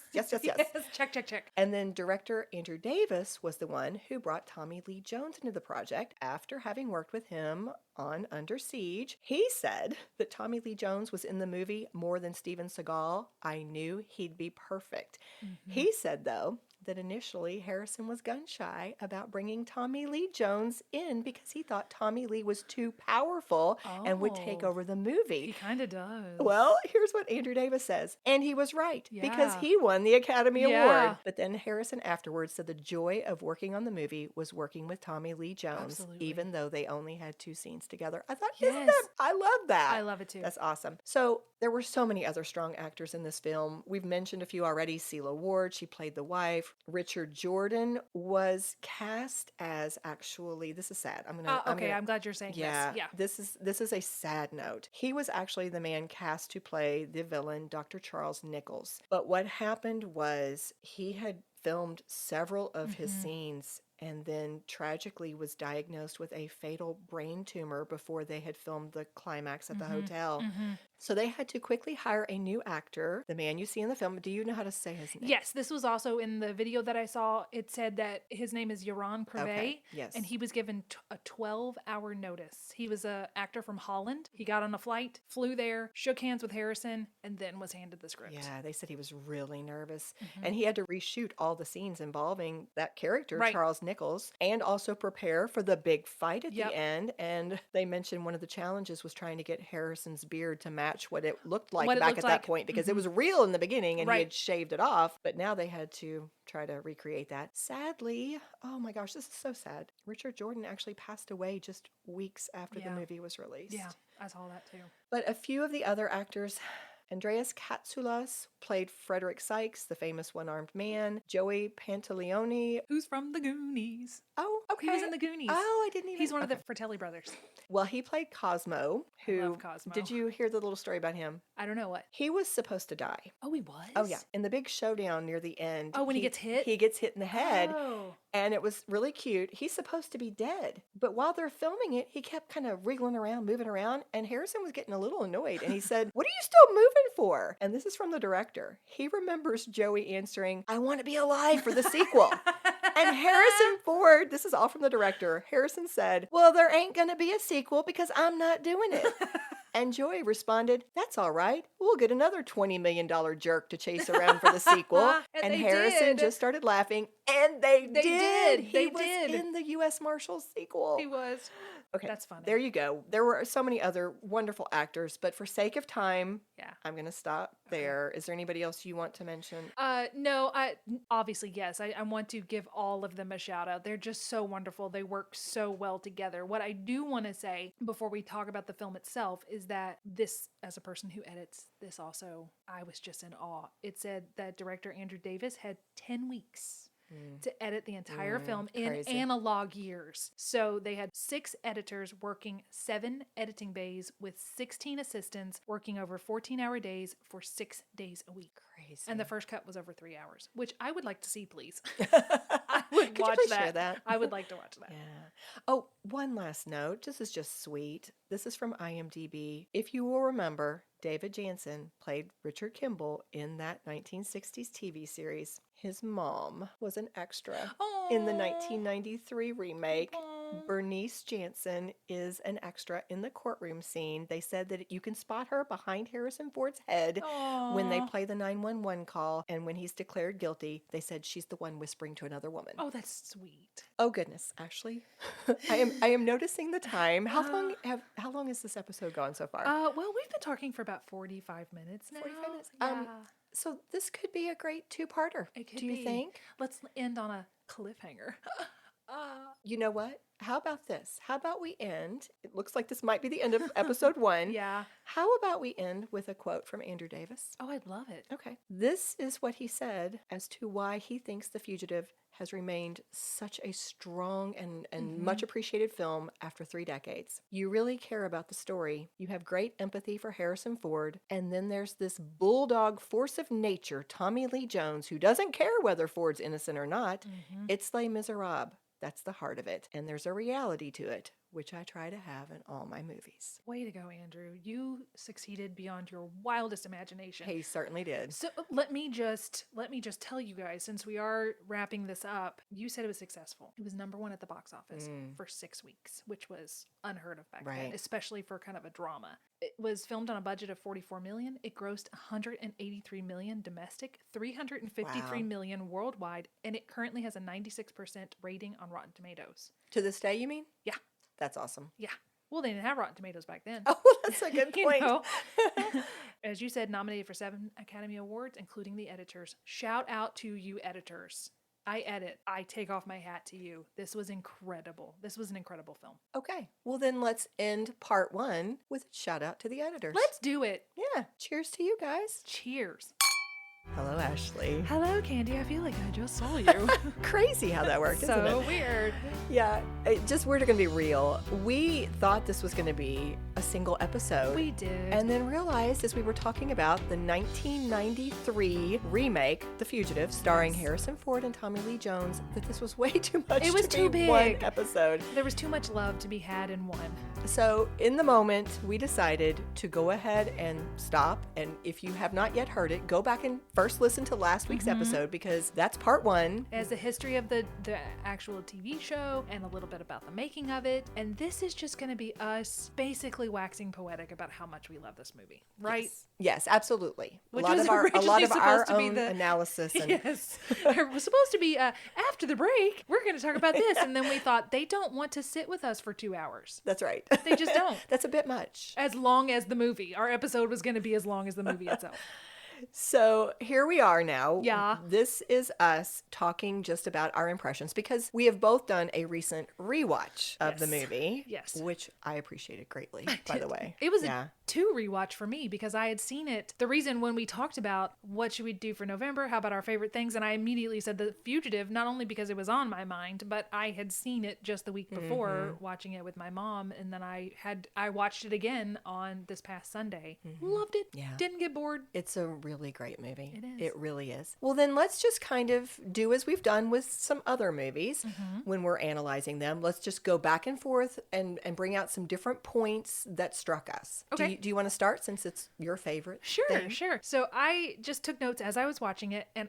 Check. And then director Andrew Davis was the one who brought Tommy Lee Jones into the project after having worked with him on Under Siege. He said that Tommy Lee Jones was in the movie more than Steven Seagal. I knew he'd be perfect. He said, though, that initially Harrison was gun-shy about bringing Tommy Lee Jones in because he thought Tommy Lee was too powerful and would take over the movie. He kind of does. Well, here's what Andrew Davis says. And he was right because Yeah. he won the Academy Yeah. Award. But then Harrison afterwards said the joy of working on the movie was working with Tommy Lee Jones, Absolutely. even though they only had 2 scenes together. I thought, Yes. I love that. I love it too. That's awesome. So there were so many other strong actors in this film. We've mentioned a few already. Celia Ward, she played the wife. Richard Jordan was cast as actually, this is sad. I'm glad you're saying yeah, this. Yeah. This is a sad note. He was actually the man cast to play the villain, Dr. Charles Nichols. But what happened was he had filmed several of his scenes and then tragically was diagnosed with a fatal brain tumor before they had filmed the climax at the hotel. So they had to quickly hire a new actor, the man you see in the film. Do you know how to say his name? Yes, this was also in the video that I saw. It said that his name is Yaron Crevet. Okay, yes. And he was given a 12-hour notice. He was an actor from Holland. He got on a flight, flew there, shook hands with Harrison, and then was handed the script. Yeah, they said he was really nervous. And he had to reshoot all the scenes involving that character, Right. Charles Nichols, and also prepare for the big fight at the end. And they mentioned one of the challenges was trying to get Harrison's beard to match what it looked like back at that point, because it was real in the beginning and he had shaved it off. But now they had to try to recreate that. Sadly, oh my gosh, this is so sad. Richard Jordan actually passed away just weeks after the movie was released. Yeah, I saw that too. But a few of the other actors, Andreas Katsoulas played Frederick Sykes, the famous one-armed man. Joey Pantaleone. Who's from the Goonies? Oh, okay. He was in the Goonies. Oh, I didn't even. He's one of the Fratelli brothers. Well, he played Cosmo. Who? I love Cosmo. Did you hear the little story about him? I don't know what. He was supposed to die. Oh, he was? Oh, yeah. In the big showdown near the end. Oh, when he gets hit? He gets hit in the head. Oh. And it was really cute. He's supposed to be dead. But while they're filming it, he kept kind of wriggling around, moving around. And Harrison was getting a little annoyed. And he said, "What are you still moving for?" And this is from the director. He remembers Joey answering, "I want to be alive for the sequel." And Harrison Ford, this is all from the director, Harrison said, "Well, there ain't going to be a sequel because I'm not doing it." And Joey responded, "That's all right. We'll get another $20 million jerk to chase around for the sequel." And they Harrison did. just started laughing. And they did. He They was did. in the U.S. Marshal sequel. He was. Okay, That's funny. There you go. There were so many other wonderful actors, but for sake of time, Yeah. I'm going to stop there. Is there anybody else you want to mention? No, obviously, yes. I want to give all of them a shout out. They're just so wonderful. They work so well together. What I do want to say before we talk about the film itself is that this, as a person who edits this also, I was just in awe. It said that director Andrew Davis had 10 weeks to edit the entire film in crazy. analog years. So they had 6 editors working 7 editing bays with 16 assistants working over 14-hour days for 6 days a week. Crazy. And the first cut was over 3 hours, which I would like to see, please. I would Could you watch please that. share that? I would like to watch that. Yeah. Oh, one last note. This is just sweet. This is from IMDb. If you will remember, David Jansen played Richard Kimble in that 1960s TV series. His mom was an extra in the 1993 remake. Bernice Jansen is an extra in the courtroom scene. They said that you can spot her behind Harrison Ford's head when they play the 911 call. And when he's declared guilty, they said she's the one whispering to another woman. Oh, that's sweet. Oh, goodness, Ashley. I am noticing the time. How long has this episode gone so far? Well, we've been talking for about 45 minutes now. 45 minutes. Yeah. So this could be a great two-parter. It could Do you be. think? Let's end on a cliffhanger. You know what? How about this? How about we end? It looks like this might be the end of episode 1. Yeah. How about we end with a quote from Andrew Davis? Oh, I'd love it. Okay. This is what he said as to why he thinks The Fugitive has remained such a strong and much appreciated film after 3 decades. You really care about the story. You have great empathy for Harrison Ford. And then there's this bulldog force of nature, Tommy Lee Jones, who doesn't care whether Ford's innocent or not. It's Les Miserables. That's the heart of it. And there's a reality to it, which I try to have in all my movies. Way to go, Andrew. You succeeded beyond your wildest imagination. He certainly did. So let me just tell you guys, since we are wrapping this up, you said it was successful. It was #1 at the box office for 6 weeks, which was unheard of back then, especially for kind of a drama. It was filmed on a budget of $44 million. It grossed $183 million domestic, $353 million worldwide, and it currently has a 96% rating on Rotten Tomatoes. To this day, you mean? Yeah. That's awesome. Yeah. Well, they didn't have Rotten Tomatoes back then. Oh, that's a good point. You know? As you said, nominated for 7 Academy Awards, including the editors. Shout out to you editors. I edit. I take off my hat to you. This was incredible. This was an incredible film. Okay. Well, then let's end part 1 with a shout out to the editors. Let's do it. Yeah. Cheers to you guys. Cheers. Hello, Ashley. Hello, Candy. I feel like I just saw you. Crazy how that worked, isn't So it? weird. Yeah. We're going to be real. We thought this was going to be a single episode. We did. And then realized as we were talking about the 1993 remake, The Fugitive, starring Harrison Ford and Tommy Lee Jones, that this was way too much. It was to too be big. one episode. There was too much love to be had in one. So in the moment, we decided to go ahead and stop. And if you have not yet heard it, go back and first listen to last week's episode, because that's part 1. As the history of the actual TV show and a little bit about the making of it. And this is just going to be us basically waxing poetic about how much we love this movie, right? Yes, absolutely. Which a lot was of our originally supposed to be own the analysis. And Yes. It was supposed to be after the break, we're going to talk about this. And then we thought they don't want to sit with us for 2 hours. That's right. They just don't. That's a bit much. As long as the movie. Our episode was going to be as long as the movie itself. So here we are now. Yeah. This is us talking just about our impressions, because we have both done a recent rewatch of the movie. Yes. Which I appreciated greatly, by the way. It was a 2 rewatch for me, because I had seen it. The reason when we talked about what should we do for November, how about our favorite things, and I immediately said The Fugitive, not only because it was on my mind, but I had seen it just the week before, watching it with my mom, and then I watched it again on this past Sunday. Loved it. Yeah. Didn't get bored. It's a really great movie. It is. It really is. Well, then let's just kind of do as we've done with some other movies when we're analyzing them. Let's just go back and forth and bring out some different points that struck us. Okay. Do you want to start, since it's your favorite? Sure, thing? sure. So I just took notes as I was watching it, and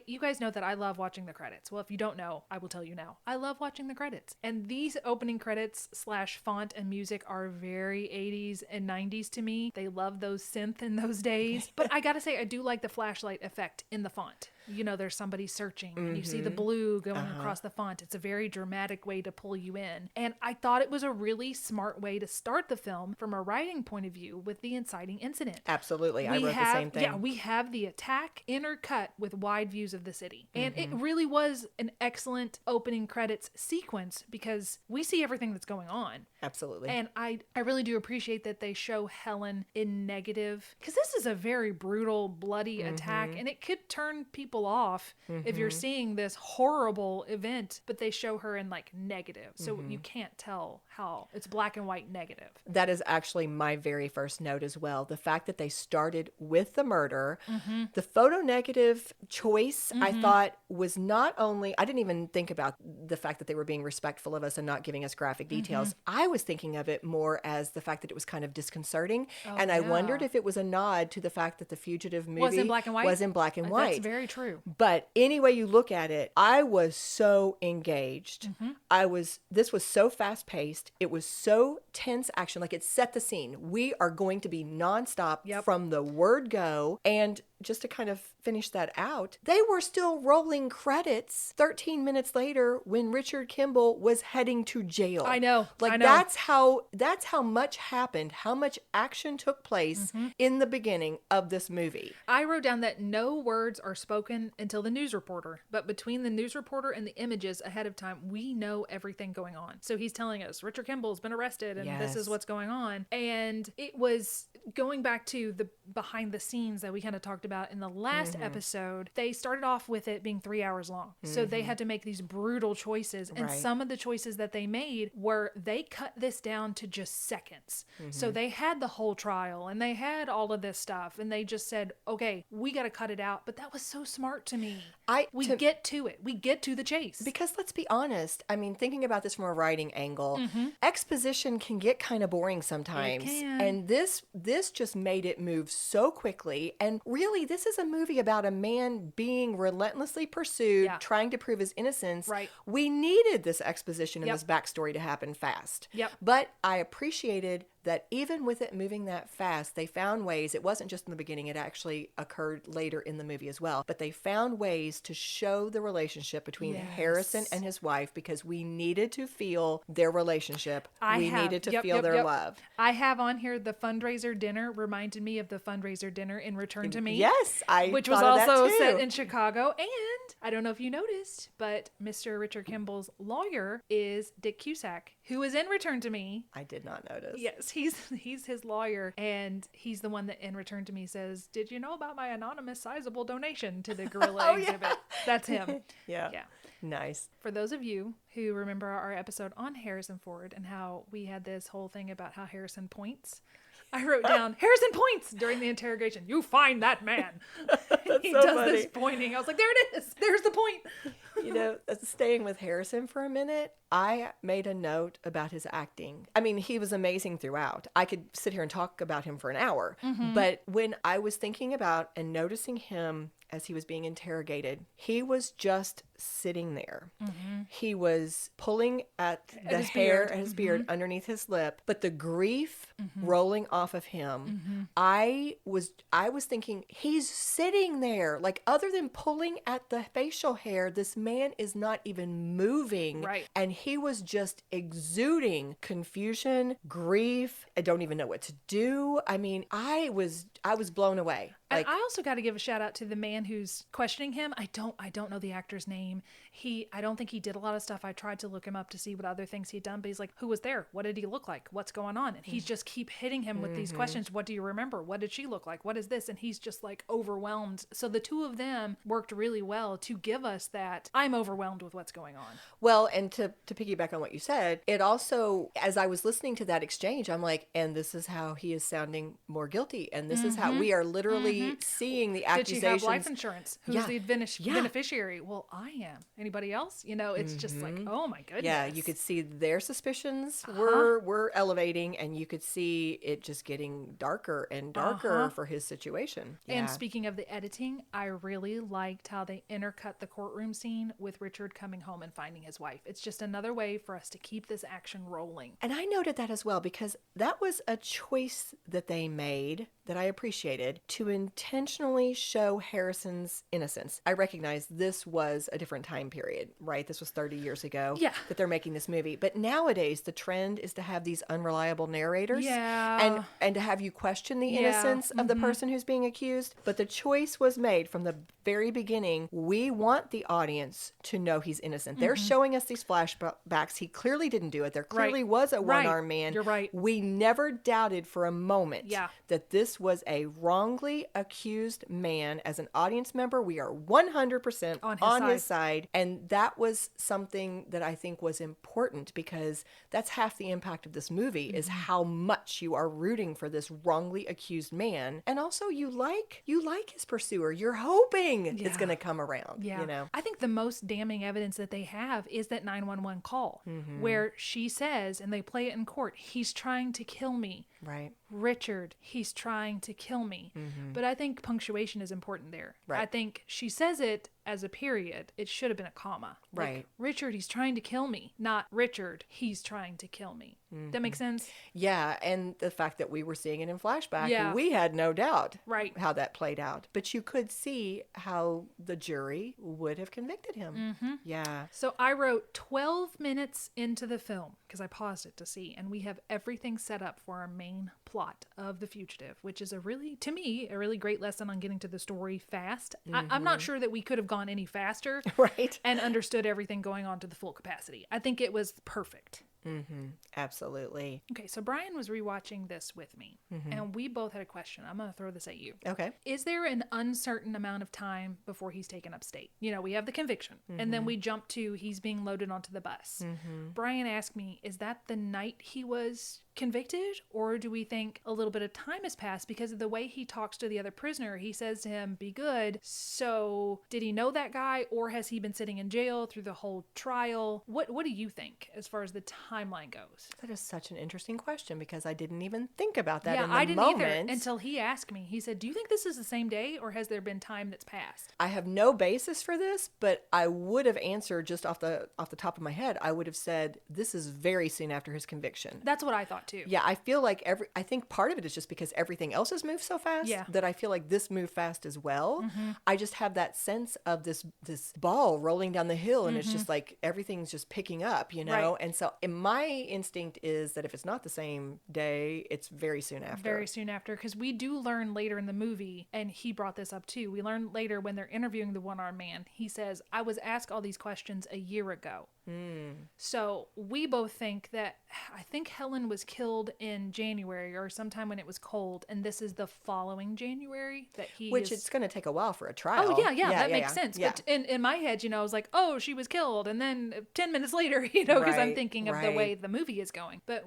you guys know that I love watching the credits. Well, if you don't know, I will tell you now. I love watching the credits. And these opening credits / font and music are very 80s and 90s to me. They love those synth in those days. But I gotta say, I do like the flashlight effect in the font. You know, there's somebody searching and you see the blue going across the font. It's a very dramatic way to pull you in. And I thought it was a really smart way to start the film from a writing point of view with the inciting incident. Absolutely. I wrote the same thing. Yeah, we have the attack intercut with wide views of the city. And it really was an excellent opening credits sequence, because we see everything that's going on. Absolutely. And I really do appreciate that they show Helen in negative, because this is a very brutal, bloody attack, and it could turn people off if you're seeing this horrible event, but they show her in like negative. So you can't tell how it's black and white negative. That is actually my very first note as well. The fact that they started with the murder, the photo negative choice, I thought was not only, I didn't even think about the fact that they were being respectful of us and not giving us graphic details. I was thinking of it more as the fact that it was kind of disconcerting. And I wondered if it was a nod to the fact that the Fugitive movie Was in black and white? was in black and white. That's very true. true. But any way you look at it, I was so engaged. This was so fast paced. It was so tense action. Like, it set the scene. We are going to be nonstop from the word go. And just to kind of finish that out, they were still rolling credits 13 minutes later when Richard Kimble was heading to jail. I know. Like, I know. that's how much happened, how much action took place in the beginning of this movie. I wrote down that no words are spoken until the news reporter, but between the news reporter and the images ahead of time, we know everything going on. So he's telling us Richard Kimble's been arrested and this is what's going on. And it was going back to the behind the scenes that we kind of talked about in the last episode. They started off with it being 3 hours long. So they had to make these brutal choices. And some of the choices that they made were they cut this down to just seconds. So they had the whole trial and they had all of this stuff and they just said, okay, we got to cut it out. But that was so smart to me. We get to it. We get to the chase. Because let's be honest, I mean, thinking about this from a writing angle, exposition can get kind of boring sometimes. It can. And this just made it move so quickly. And really, this is a movie about a man being relentlessly pursued, trying to prove his innocence. Right. We needed this exposition and this backstory to happen fast. But I appreciated that even with it moving that fast, they found ways. It wasn't just in the beginning, it actually occurred later in the movie as well. But they found ways to show the relationship between Harrison and his wife because we needed to feel their relationship. We needed to feel their love. I have on here the fundraiser dinner reminded me of the fundraiser dinner in Return to Me. Yes, which was also set in Chicago. And I don't know if you noticed, but Mr. Richard Kimble's lawyer is Dick Cusack, who is in Return to Me. I did not notice. Yes, he's his lawyer, and he's the one that in Return to Me says, "Did you know about my anonymous sizable donation to the gorilla exhibit?" That's him. Yeah. Nice. For those of you who remember our episode on Harrison Ford and how we had this whole thing about how Harrison points, I wrote down, Harrison points during the interrogation. You find that man. He so does funny. this pointing. I was like, there it is. There's the point. You know, staying with Harrison for a minute, I made a note about his acting. I mean, he was amazing throughout. I could sit here and talk about him for an hour. But when I was thinking about and noticing him as he was being interrogated, he was just sitting there. He was pulling at the hair and his beard underneath his lip, but the grief rolling off of him. I was thinking, he's sitting there. Like, other than pulling at the facial hair, this man is not even moving. Right. And he was just exuding confusion, grief. I don't even know what to do. I mean, I was blown away. And I also got to give a shout out to the man who's questioning him. I don't know the actor's name. I don't think he did a lot of stuff. I tried to look him up to see what other things he'd done, but he's like, who was there? What did he look like? What's going on? And he's just keep hitting him with these questions. What do you remember? What did she look like? What is this? And he's just like overwhelmed. So the two of them worked really well to give us that I'm overwhelmed with what's going on. Well, and to piggyback on what you said, it also, as I was listening to that exchange, I'm like, and this is how he is sounding more guilty. And this is how we are literally seeing the accusations. Did you have life insurance? Who's the beneficiary? Well, I am. Anybody else? You know, it's just like, oh my goodness. Yeah, you could see their suspicions were elevating, and you could see it just getting darker and darker for his situation. And speaking of the editing, I really liked how they intercut the courtroom scene with Richard coming home and finding his wife. It's just another way for us to keep this action rolling. And I noted that as well, because that was a choice that they made that I appreciated to intentionally show Harrison's innocence. I recognize this was a different time period, right? This was 30 years ago that they're making this movie. But nowadays, the trend is to have these unreliable narrators and to have you question the innocence of the person who's being accused. But the choice was made from the very beginning. We want the audience to know he's innocent. They're showing us these flashbacks. He clearly didn't do it. There clearly was a one-armed man. You're right. We never doubted for a moment that this was a wrongly accused man. As an audience member, we are 100% on his side. And that was something that I think was important, because that's half the impact of this movie is how much you are rooting for this wrongly accused man. And also you like his pursuer. You're hoping it's going to come around. You know? I think the most damning evidence that they have is that 911 call where she says, and they play it in court, he's trying to kill me. Right. Richard, he's trying to kill me. But I think punctuation is important there. Right. I think she says it as a period. It should have been a comma. Like, Right. Richard, he's trying to kill me. Not Richard, he's trying to kill me. That makes sense? Yeah, and the fact that we were seeing it in flashback, Yeah. we had no doubt Right. how that played out. But you could see how the jury would have convicted him. Yeah. So I wrote 12 minutes into the film, because I paused it to see, and we have everything set up for our main plot of The Fugitive, which is to me, a really great lesson on getting to the story fast. I'm not sure that we could have gone any faster Right. and understood everything going on to the full capacity. I think it was perfect. Absolutely. Okay, so Brian was rewatching this with me, and we both had a question. I'm going to throw this at you. Okay. Is there an uncertain amount of time before he's taken upstate? You know, we have the conviction, and then we jump to he's being loaded onto the bus. Brian asked me, is that the night he was convicted, or do we think a little bit of time has passed? Because of the way he talks to the other prisoner, he says to him, be good. So did he know that guy, or has he been sitting in jail through the whole trial? What do you think as far as the timeline goes? That is such an interesting question because I didn't even think about that Yeah, in the I didn't moment. either until he asked me. He said, do you think this is the same day, or has there been time that's passed? I have no basis for this, but I would have answered just off the top of my head. I would have said this is very soon after his conviction. That's what I thought too. Yeah, I feel like I think part of it is just because everything else has moved so fast that I feel like this moved fast as well. I just have that sense of this ball rolling down the hill, and it's just like everything's just picking up, you know? Right. And so my instinct is that if it's not the same day, it's very soon after. Very soon after, because we do learn later in the movie, and he brought this up too. We learn later when they're interviewing the one-armed man, he says, I was asked all these questions a year ago. So we both think that, I think Helen was killed in January or sometime when it was cold, and this is the following January that Which it's going to take a while for a trial. Oh, yeah, that makes sense. Yeah. But in my head, I was like, oh, she was killed. And then 10 minutes later, because I'm Right, thinking of the way the movie is going. But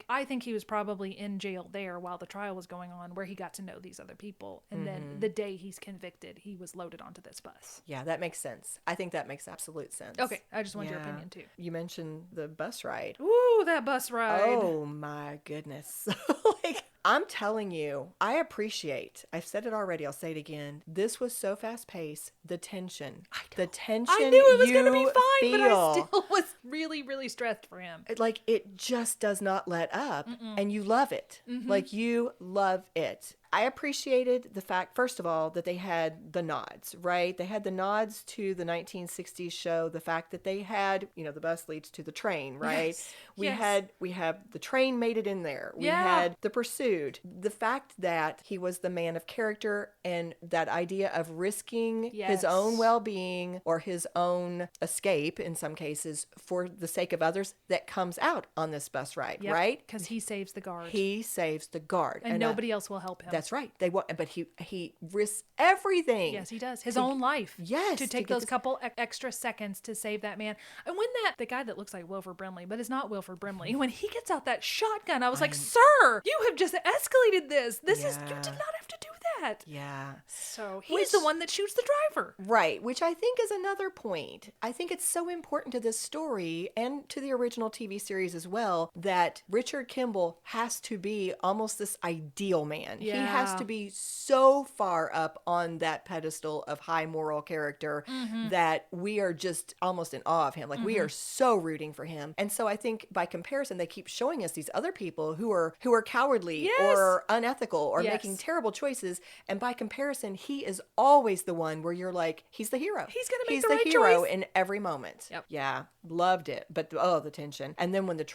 I think he was probably in jail there while the trial was going on, where he got to know these other people. And then the day he's convicted, he was loaded onto this bus. Yeah, that makes sense. I think that makes absolute sense. Okay, I just wanted your opinion too. You mentioned the bus ride. Ooh, that bus ride. Oh my goodness. Like, I'm telling you, I appreciate, I've said it already, I'll say it again. This was so fast paced. The tension. The tension. I knew it was going to be you fine, but I feel. still was really, really stressed for him. Like, it just does not let up. And you love it. Like, you love it. I appreciated the fact, first of all, that they had the nods, right? They had the nods to the 1960s show, the fact that they had, the bus leads to the train, right? Yes. We have the train made it in there. We Yeah. had the pursued. The fact that he was the man of character, and that idea of risking his Yes. own well-being or his own escape in some cases for the sake of others, that comes out on this bus ride, right? Because he saves the guard. He saves the guard. and nobody else will help him. That's right. But he risks everything. Yes, he does. His own life. Yes, To to take get those this- couple extra seconds to save that man. And when the guy that looks like Wilford Brimley, but is not Wilford Brimley, when he gets out that shotgun, I was like, sir, you have just escalated this. You did not have to do that. Yeah. So he's the one that shoots the driver. Right, which I think is another point. I think it's so important to this story and to the original TV series as well that Richard Kimble has to be almost this ideal man. He has Yeah. to be so far up on that pedestal of high moral character that we are just almost in awe of him. Like, we are so rooting for him. And so I think by comparison, they keep showing us these other people who are cowardly or unethical or making terrible choices. And by comparison, he is always the one where you're like, he's the hero. He's gonna make He's the the right hero choice. in every moment. Yep. Yeah, loved it. But the tension. And then when that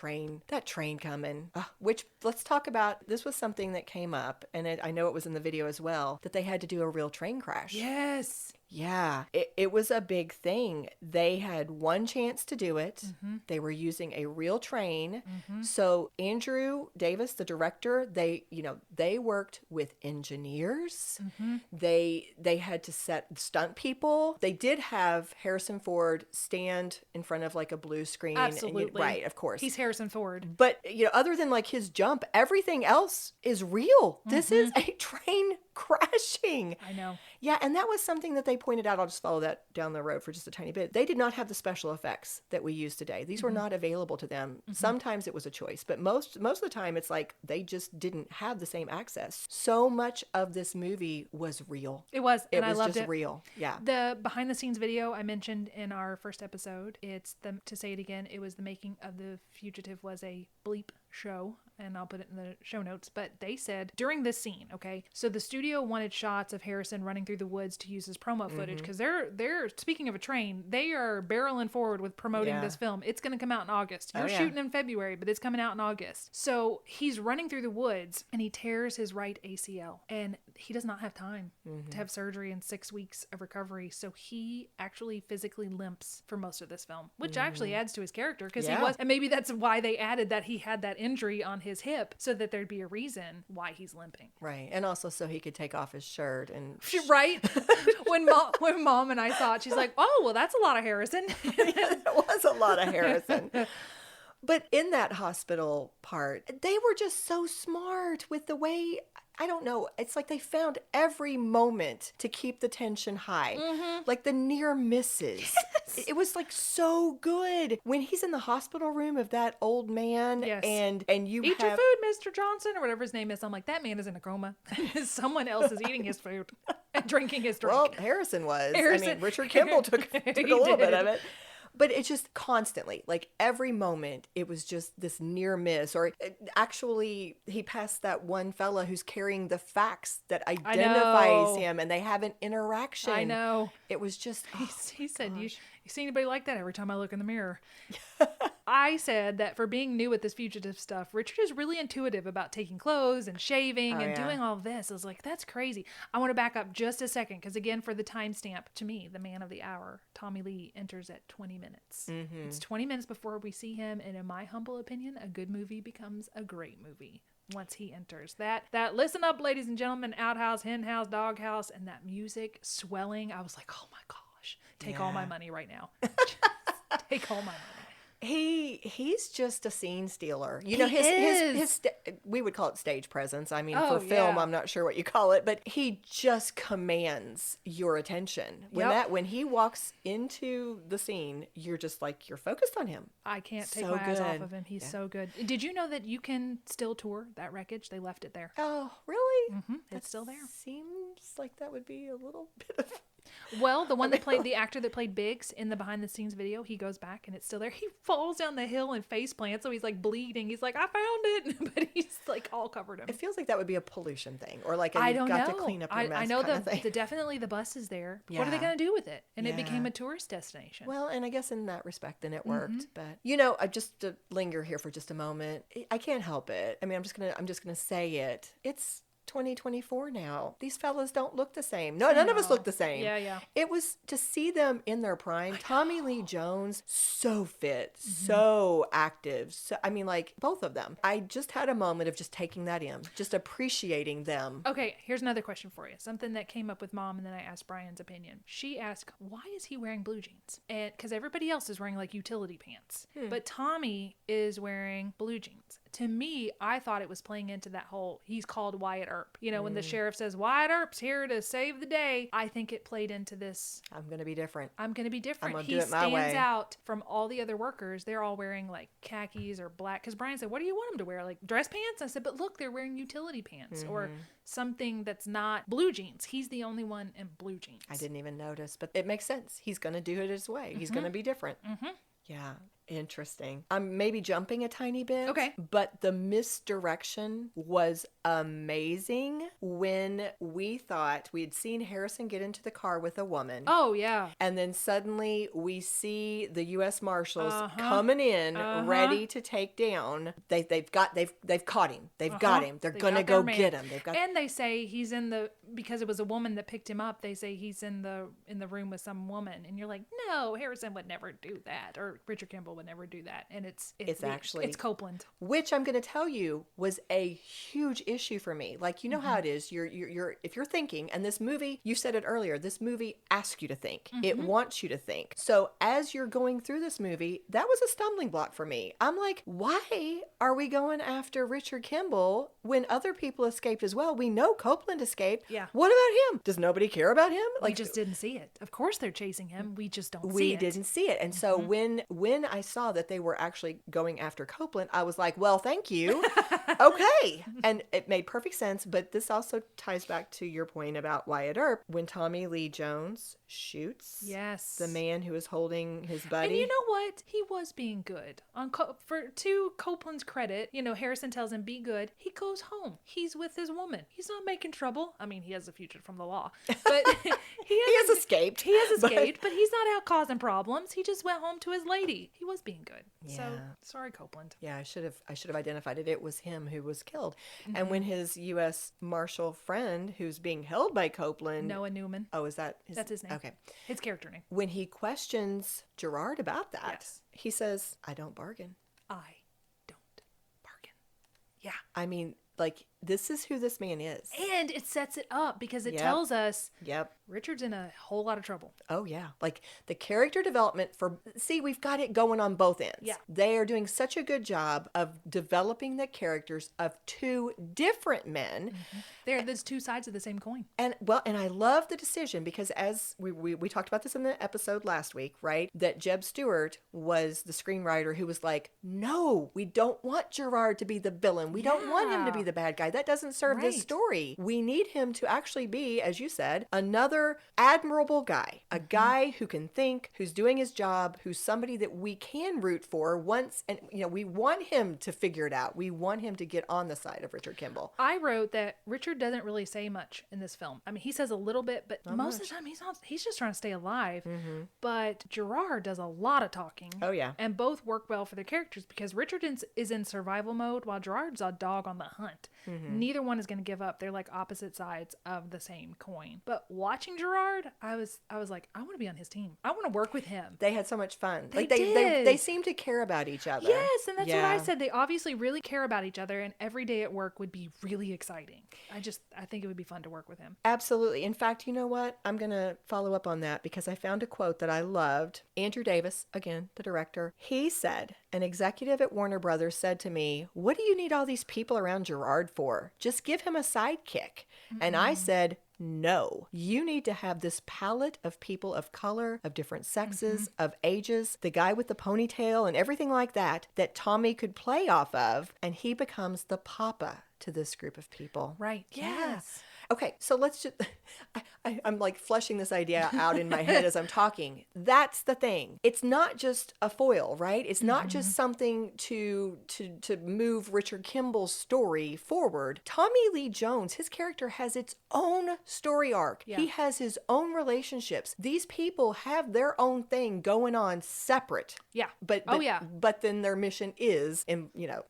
train coming, which let's talk about. This was something that came up, and I know it was in the video as well, that they had to do a real train crash. Yes. Yeah, it was a big thing. They had one chance to do it. They were using a real train. So Andrew Davis, the director, they worked with engineers. They had to set stunt people. They did have Harrison Ford stand in front of like a blue screen. Absolutely. Right, of course. He's Harrison Ford. But, other than like his jump, everything else is real. This is a train crashing. I know. Yeah, and that was something that they pointed out. I'll just follow that down the road for just a tiny bit. They did not have the special effects that we use today. These were not available to them. Sometimes it was a choice, but most of the time it's like they just didn't have the same access. So much of this movie was real. It was, and I was loved just it. real. Yeah. The behind the scenes video I mentioned in our first episode, it's the, to say it again, it was the making of The Fugitive was a bleep show, and I'll put it in the show notes, but they said during this scene, okay, so the studio wanted shots of Harrison running through the woods to use as promo footage, because they're speaking of a train, they are barreling forward with promoting this film. It's going to come out in August. You're shooting in February, but it's coming out in August. So he's running through the woods and he tears his right ACL, and he does not have time to have surgery and 6 weeks of recovery. So he actually physically limps for most of this film, which actually adds to his character, because he was, and maybe that's why they added that he had that injury on his hip, so that there'd be a reason why he's limping. Right. And also so he could take off his shirt and Right? when mom and I saw it, she's like, oh, well, that's a lot of Harrison. it was a lot of Harrison. But in that hospital part, they were just so smart with the way, I don't know, it's like they found every moment to keep the tension high. Like the near misses. It was like so good. When he's in the hospital room of that old man and you Eat your food, Mr. Johnson, or whatever his name is. I'm like, that man is in a coma. Someone else is eating his food and drinking his drink. Well, Harrison was. I mean, Richard Kimble took a little bit of it. But it's just constantly, like every moment, it was just this near miss. Or actually, he passed that one fella who's carrying the fax that identifies him, and they have an interaction. I know. It was just, he said, you see anybody like that every time I look in the mirror? I said that for being new at this fugitive stuff, Richard is really intuitive about taking clothes and shaving and doing all of this. I was like, that's crazy. I want to back up just a second, because again, for the timestamp, to me, the man of the hour, Tommy Lee, enters at 20 minutes. It's 20 minutes before we see him, and in my humble opinion, a good movie becomes a great movie once he enters. That listen up, ladies and gentlemen, outhouse, hen house, dog house, and that music swelling. I was like, oh my gosh, take all my money right now. Take all my money. He's just a scene stealer. You know, his we would call it stage presence. I mean, for film, I'm not sure what you call it, but he just commands your attention. When he walks into the scene, you're just like, you're focused on him. I can't take my eyes off of him. He's so good. Did you know that you can still tour that wreckage? They left it there. Oh, really? It's still there. Seems like that would be a little bit of... Well, the one that played, the actor that played Biggs in the behind the scenes video, he goes back and it's still there. He falls down the hill and face plants, so he's like bleeding. He's like, I found it, but he's like all covered up. It feels like that would be a pollution thing, or like I you've don't got know. to clean up your mess. I know kind of thing. definitely the bus is there. What are they going to do with it? And it became a tourist destination. Well, and I guess in that respect, then it worked. But you know, just to linger here for just a moment, I can't help it. I mean, I'm just gonna say it. It's 2024 now. These fellas don't look the same. No, none of us look the same. Yeah. It was to see them in their prime. Tommy Lee Jones, so fit, so active. So, I mean, like both of them. I just had a moment of just taking that in, just appreciating them. Okay, here's another question for you. Something that came up with Mom, and then I asked Brian's opinion. She asked, why is he wearing blue jeans? And because everybody else is wearing like utility pants, but Tommy is wearing blue jeans. To me, I thought it was playing into that whole, he's called Wyatt Earp. You know, when the sheriff says, Wyatt Earp's here to save the day, I think it played into this. I'm going to be different. I'm going to be different. I'm gonna He do it my way. stands out from all the other workers. They're all wearing like khakis or black. Because Brian said, what do you want them to wear? Like dress pants? I said, but look, they're wearing utility pants or something that's not blue jeans. He's the only one in blue jeans. I didn't even notice, but it makes sense. He's going to do it his way. He's going to be different. Yeah. Interesting. I'm maybe jumping a tiny bit. Okay. But the misdirection was amazing when we thought we had seen Harrison get into the car with a woman. Oh, yeah. And then suddenly we see the U.S. Marshals coming in ready to take down. They've caught him. They've got him. They're going to go get him. And they say he's in the, because it was a woman that picked him up, they say he's in the room with some woman. And you're like, no, Harrison would never do that. Or Richard Kimble world would never do that. And it's actually it's Copeland. Which I'm going to tell you was a huge issue for me. Like, you know how it is. You're if you're thinking, and this movie, you said it earlier, this movie asks you to think. It wants you to think. So as you're going through this movie, that was a stumbling block for me. I'm like, why are we going after Richard Kimble when other people escaped as well? We know Copeland escaped. Yeah. What about him? Does nobody care about him? We just didn't see it. Of course they're chasing him. We just don't see it. We didn't see it. And so when I saw that they were actually going after Copeland, I was like, well, thank you. Okay. And it made perfect sense. But this also ties back to your point about Wyatt Earp. When Tommy Lee Jones shoots the man who is holding his buddy. And you know what? He was being good. To Copeland's credit, Harrison tells him, be good. He goes home. He's with his woman. He's not making trouble. I mean, he has a fugitive from the law. But he has escaped. He has escaped, but he's not out causing problems. He just went home to his lady. He was being good. Yeah. So, sorry, Copeland. Yeah, I should have identified it. It was him who was killed. And when his U.S. Marshal friend, who's being held by Copeland, Noah Newman. Oh, is that That's his name. Okay. His character name. When he questions Gerard about that, Yes. he says, I don't bargain. I don't bargain. Yeah. I mean, like, this is who this man is. And it sets it up because it Yep. tells us Yep. Richard's in a whole lot of trouble. Oh, yeah. Like, the character development we've got it going on both ends. Yeah. They are doing such a good job of developing the characters of two different men. There's two sides of the same coin. And I love the decision because as we talked about this in the episode last week, right? That Jeb Stewart was the screenwriter who was like, no, we don't want Gerard to be the villain. We don't want him to be the bad guy. That doesn't serve this Right. story. We need him to actually be, as you said, another admirable guy, a guy who can think, who's doing his job, who's somebody that we can root for once. And, we want him to figure it out. We want him to get on the side of Richard Kimble. I wrote that Richard doesn't really say much in this film. I mean, he says a little bit, but most of the time he's just trying to stay alive. But Gerard does a lot of talking. Oh, yeah. And both work well for their characters because Richard is in survival mode while Gerard's a dog on the hunt. Neither one is going to give up. They're like opposite sides of the same coin. But watching Gerard, I was like, I want to be on his team. I want to work with him. They had so much fun. They They did. seem to care about each other. Yes, and that's what I said. They obviously really care about each other, and every day at work would be really exciting. I think it would be fun to work with him. Absolutely. In fact, you know what? I'm going to follow up on that because I found a quote that I loved. Andrew Davis, again, the director, he said, an executive at Warner Brothers said to me, what do you need all these people around Gerard for? Just give him a sidekick. And I said, no, you need to have this palette of people of color, of different sexes, of ages, the guy with the ponytail and everything like that Tommy could play off of. And he becomes the papa to this group of people. Right. Yes. Okay, so let's just, I'm like fleshing this idea out in my head as I'm talking. That's the thing. It's not just a foil, right? It's not just something to move Richard Kimble's story forward. Tommy Lee Jones, his character has its own story arc. Yeah. He has his own relationships. These people have their own thing going on separate. Yeah. But then their mission is,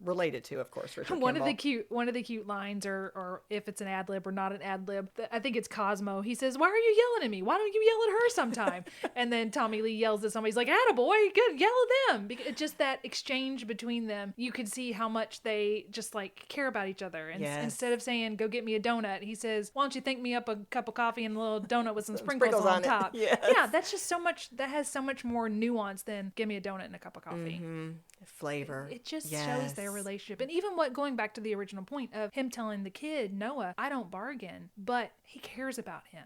related to, of course, Richard One Kimble. of the cute lines, or if it's an ad lib or not an ad lib, I think it's Cosmo. He says, "Why are you yelling at me? Why don't you yell at her sometime?" And then Tommy Lee yells at somebody. He's like, "Attaboy, good, yell at them." Because just that exchange between them, you could see how much they just like care about each other. And instead of saying, "Go get me a donut," he says, "Why don't you think me up a cup of coffee and a little donut with some sprinkles on top?" Yes. Yeah, that's just so much. That has so much more nuance than "Give me a donut and a cup of coffee." Flavor. It just shows their relationship. And even going back to the original point of him telling the kid, Noah, I don't bargain, but he cares about him.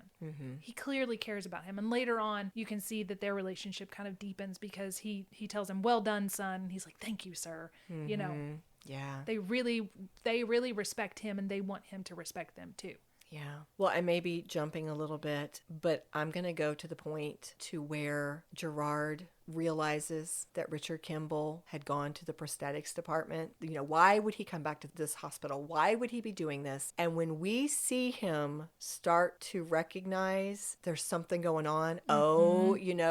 He clearly cares about him. And later on, you can see that their relationship kind of deepens because he tells him, "Well done, son." And he's like, "Thank you, sir." You know, they really respect him and they want him to respect them too. Yeah. Well, I may be jumping a little bit, but I'm going to go to the point to where Gerard realizes that Richard Kimble had gone to the prosthetics department. Why would he come back to this hospital? Why would he be doing this? And when we see him start to recognize there's something going on,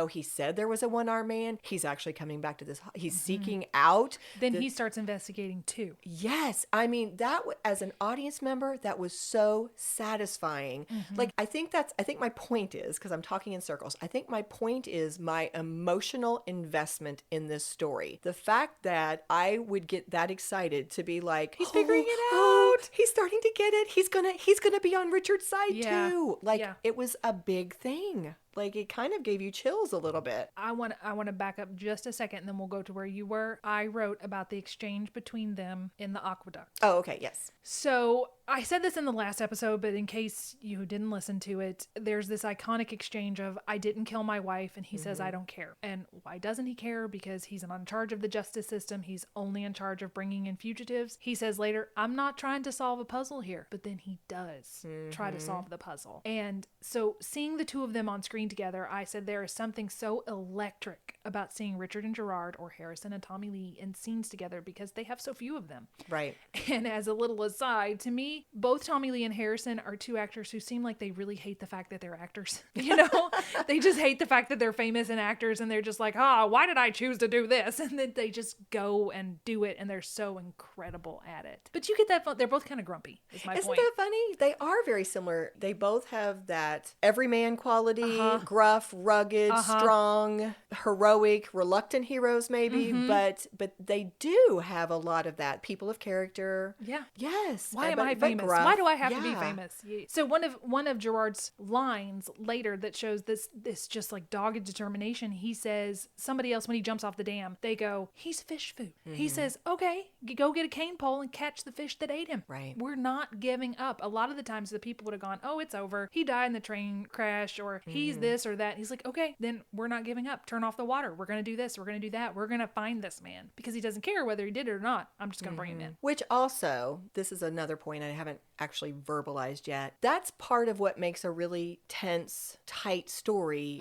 he said there was a one-armed man. He's actually coming back to this. He's seeking out. Then he starts investigating too. Yes. I mean, as an audience member, that was so satisfying. Like, I think my point is, because I'm talking in circles, I think my point is my emotional emotional investment in this story. The fact that I would get that excited to be like, He's figuring it out. He's starting to get it. He's gonna be on Richard's side too. Like Yeah. it was a big thing. Like it kind of gave you chills a little bit. I want to back up just a second, and then we'll go to where you were. I wrote about the exchange between them in the aqueduct. Oh, okay, yes. So I said this in the last episode, but in case you didn't listen to it, there's this iconic exchange of, I didn't kill my wife, and he says, I don't care. And why doesn't he care? Because he's not in charge of the justice system. He's only in charge of bringing in fugitives. He says later, I'm not trying to solve a puzzle here. But then he does try to solve the puzzle. And so seeing the two of them on screen together, I said there is something so electric about seeing Richard and Gerard, or Harrison and Tommy Lee, in scenes together because they have so few of them. Right. And as a little aside, to me, both Tommy Lee and Harrison are two actors who seem like they really hate the fact that they're actors. You know, they just hate the fact that they're famous and actors, and they're just like, why did I choose to do this? And then they just go and do it, and they're so incredible at it. But you get that fun. They're both kind of grumpy, is my Isn't point. that funny? They are very similar. They both have that everyman quality, gruff, rugged, strong, heroic, reluctant heroes maybe, but they do have a lot of that. People of character. Yeah. Yes. Why am but I famous? gruff. Why do I have to be Yeah. famous? So one of Gerard's lines later that shows this just like dogged determination, he says, somebody else, when he jumps off the dam, they go, he's fish food. He says, okay, go get a cane pole and catch the fish that ate him. Right. We're not giving up. A lot of the times the people would have gone, oh, it's over. He died in the train crash, or he's this or that. He's like, okay, then we're not giving up. Turn off the water. We're going to do this. We're going to do that. We're going to find this man, because he doesn't care whether he did it or not. I'm just going to bring him in. Which also, this is another point I haven't actually verbalized yet. That's part of what makes a really tense, tight story,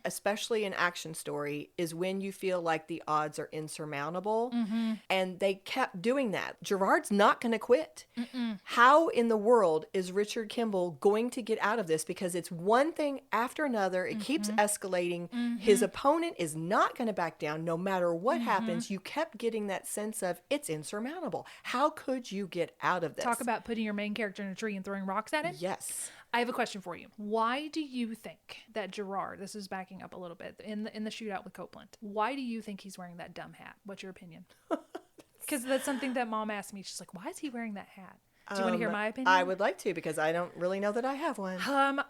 especially an action story, is when you feel like the odds are insurmountable. And they kept doing that. Gerard's not going to quit. How in the world is Richard Kimble going to get out of this? Because it's one thing after another. It keeps escalating. His opponent is not going to back down no matter what happens. You kept getting that sense of it's insurmountable. How could you get out of this? Talk about putting your main character in a tree and throwing rocks at him. Yes. I have a question for you. Why do you think that Gerard, this is backing up a little bit, in the shootout with Copeland, why do you think he's wearing that dumb hat? What's your opinion? Because that's something that Mom asked me. She's like, why is he wearing that hat? Do you want to hear my opinion? I would like to, because I don't really know that I have one.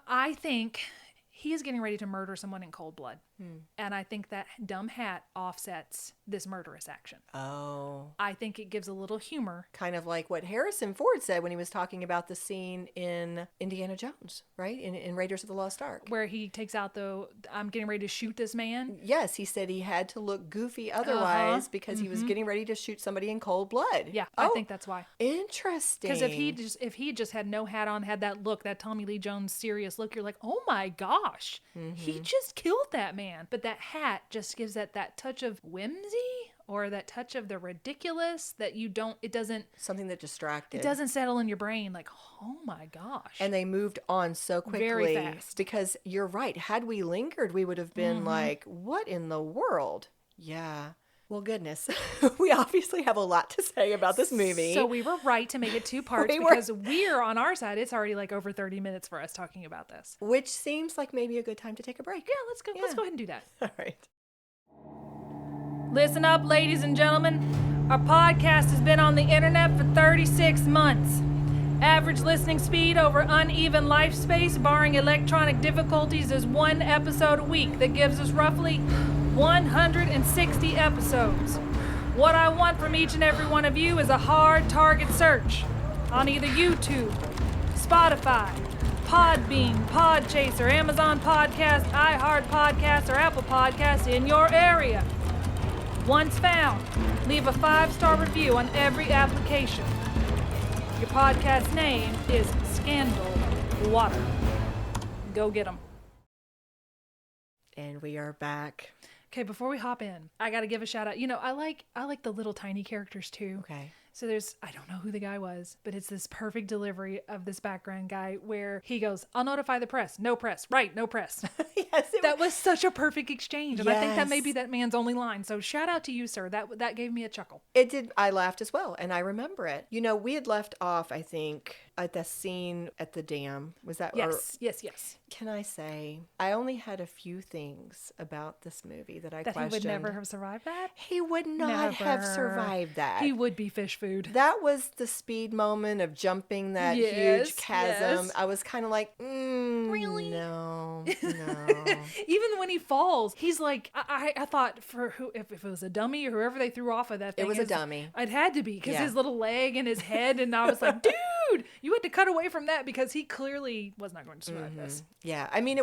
I think he is getting ready to murder someone in cold blood. And I think that dumb hat offsets this murderous action. Oh. I think it gives a little humor. Kind of like what Harrison Ford said when he was talking about the scene in Indiana Jones, right? In Raiders of the Lost Ark. Where he takes out I'm getting ready to shoot this man. Yes, he said he had to look goofy otherwise because he was getting ready to shoot somebody in cold blood. Yeah, I think that's why. Interesting. Because if he just had no hat on, had that look, that Tommy Lee Jones serious look, you're like, oh my gosh, he just killed that man. But that hat just gives that touch of whimsy, or that touch of the ridiculous that it doesn't... Something that distracted. It doesn't settle in your brain like, oh my gosh. And they moved on so quickly. Very fast. Because you're right. Had we lingered, we would have been like, what in the world? Yeah. Well, goodness. We obviously have a lot to say about this movie. So we were right to make it two parts because we're on our side. It's already like over 30 minutes for us talking about this. Which seems like maybe a good time to take a break. Yeah, let's go ahead and do that. All right. Listen up, ladies and gentlemen. Our podcast has been on the internet for 36 months. Average listening speed over uneven life space, barring electronic difficulties, is 1 episode a week. That gives us roughly 160 episodes. What I want from each and every one of you is a hard target search on either YouTube, Spotify, Podbean, Podchaser, Amazon Podcast, iHeart Podcasts, or Apple Podcasts in your area. Once found, leave a 5-star review on every application. Your podcast name is Scandal Water. Go get them. And we are back. Okay, before we hop in, I got to give a shout out. You know, I like the little tiny characters too. Okay. So I don't know who the guy was, but it's this perfect delivery of this background guy where he goes, I'll notify the press. No press. Right, no press. Yes. That was such a perfect exchange. And I think that may Yes. be that man's only line. So shout out to you, sir. That gave me a chuckle. It did. I laughed as well. And I remember it. You know, we had left off, I think, at the scene at the dam. Was that? Yes. Can I say, I only had a few things about this movie that I That questioned. he would never have survived that? He would not have Never. survived that. He would be fish food. That was the speed moment of jumping that huge Yes, chasm. yes. I was kind of like, Really? No. Even when he falls, he's like, I thought if it was a dummy or whoever they threw off of that thing. It was a dummy. It had to be because Yeah. his little leg and his head. And I was like, dude, you had to cut away from that because he clearly was not going to survive this. Yeah, I mean,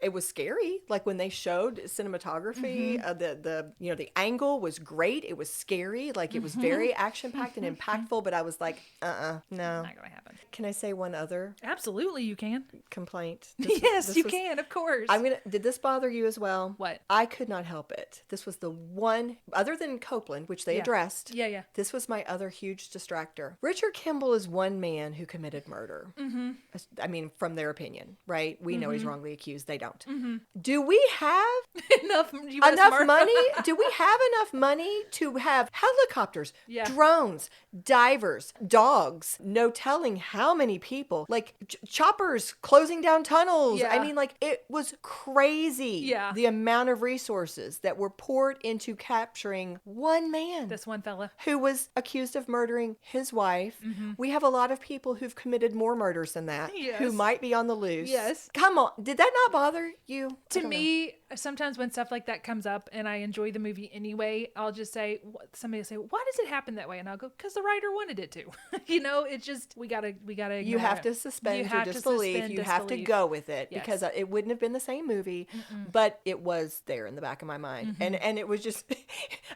it was scary. Like when they showed cinematography, the angle was great. It was scary. Like it was very action packed and impactful. But I was like, no. Not going to happen. Can I say one other Absolutely, you can. complaint? Yes, you can, of course. Did this bother you as well? What? I could not help it. This was the one, other than Copeland, which they Yeah. addressed. Yeah. This was my other huge distractor. Richard Kimble is one man who committed murder. Mm-hmm. I mean, from their opinion, right? We know he's wrongly accused. They don't. Mm-hmm. Do we have enough money? Do we have enough money to have helicopters, Yeah. drones, divers, dogs, no telling how many people, like choppers closing down tunnels? Yeah. I mean, like it was crazy. Yeah. The amount of resources that were poured into capturing one man. This one fella. Who was accused of murdering his wife. We have a lot of people who've committed more murders than that, Yes. who might be on the loose. Yes. Come on. Did that not bother you? I To don't know. me, sometimes when stuff like that comes up and I enjoy the movie anyway, I'll just say, somebody will say, why does it happen that way? And I'll go, because the writer wanted it to. It's just, we gotta ignore You have it. to suspend You your have to disbelief. suspend You have to disbelief. go with it Yes. because it wouldn't have been the same movie, but it was there in the back of my mind. And it was just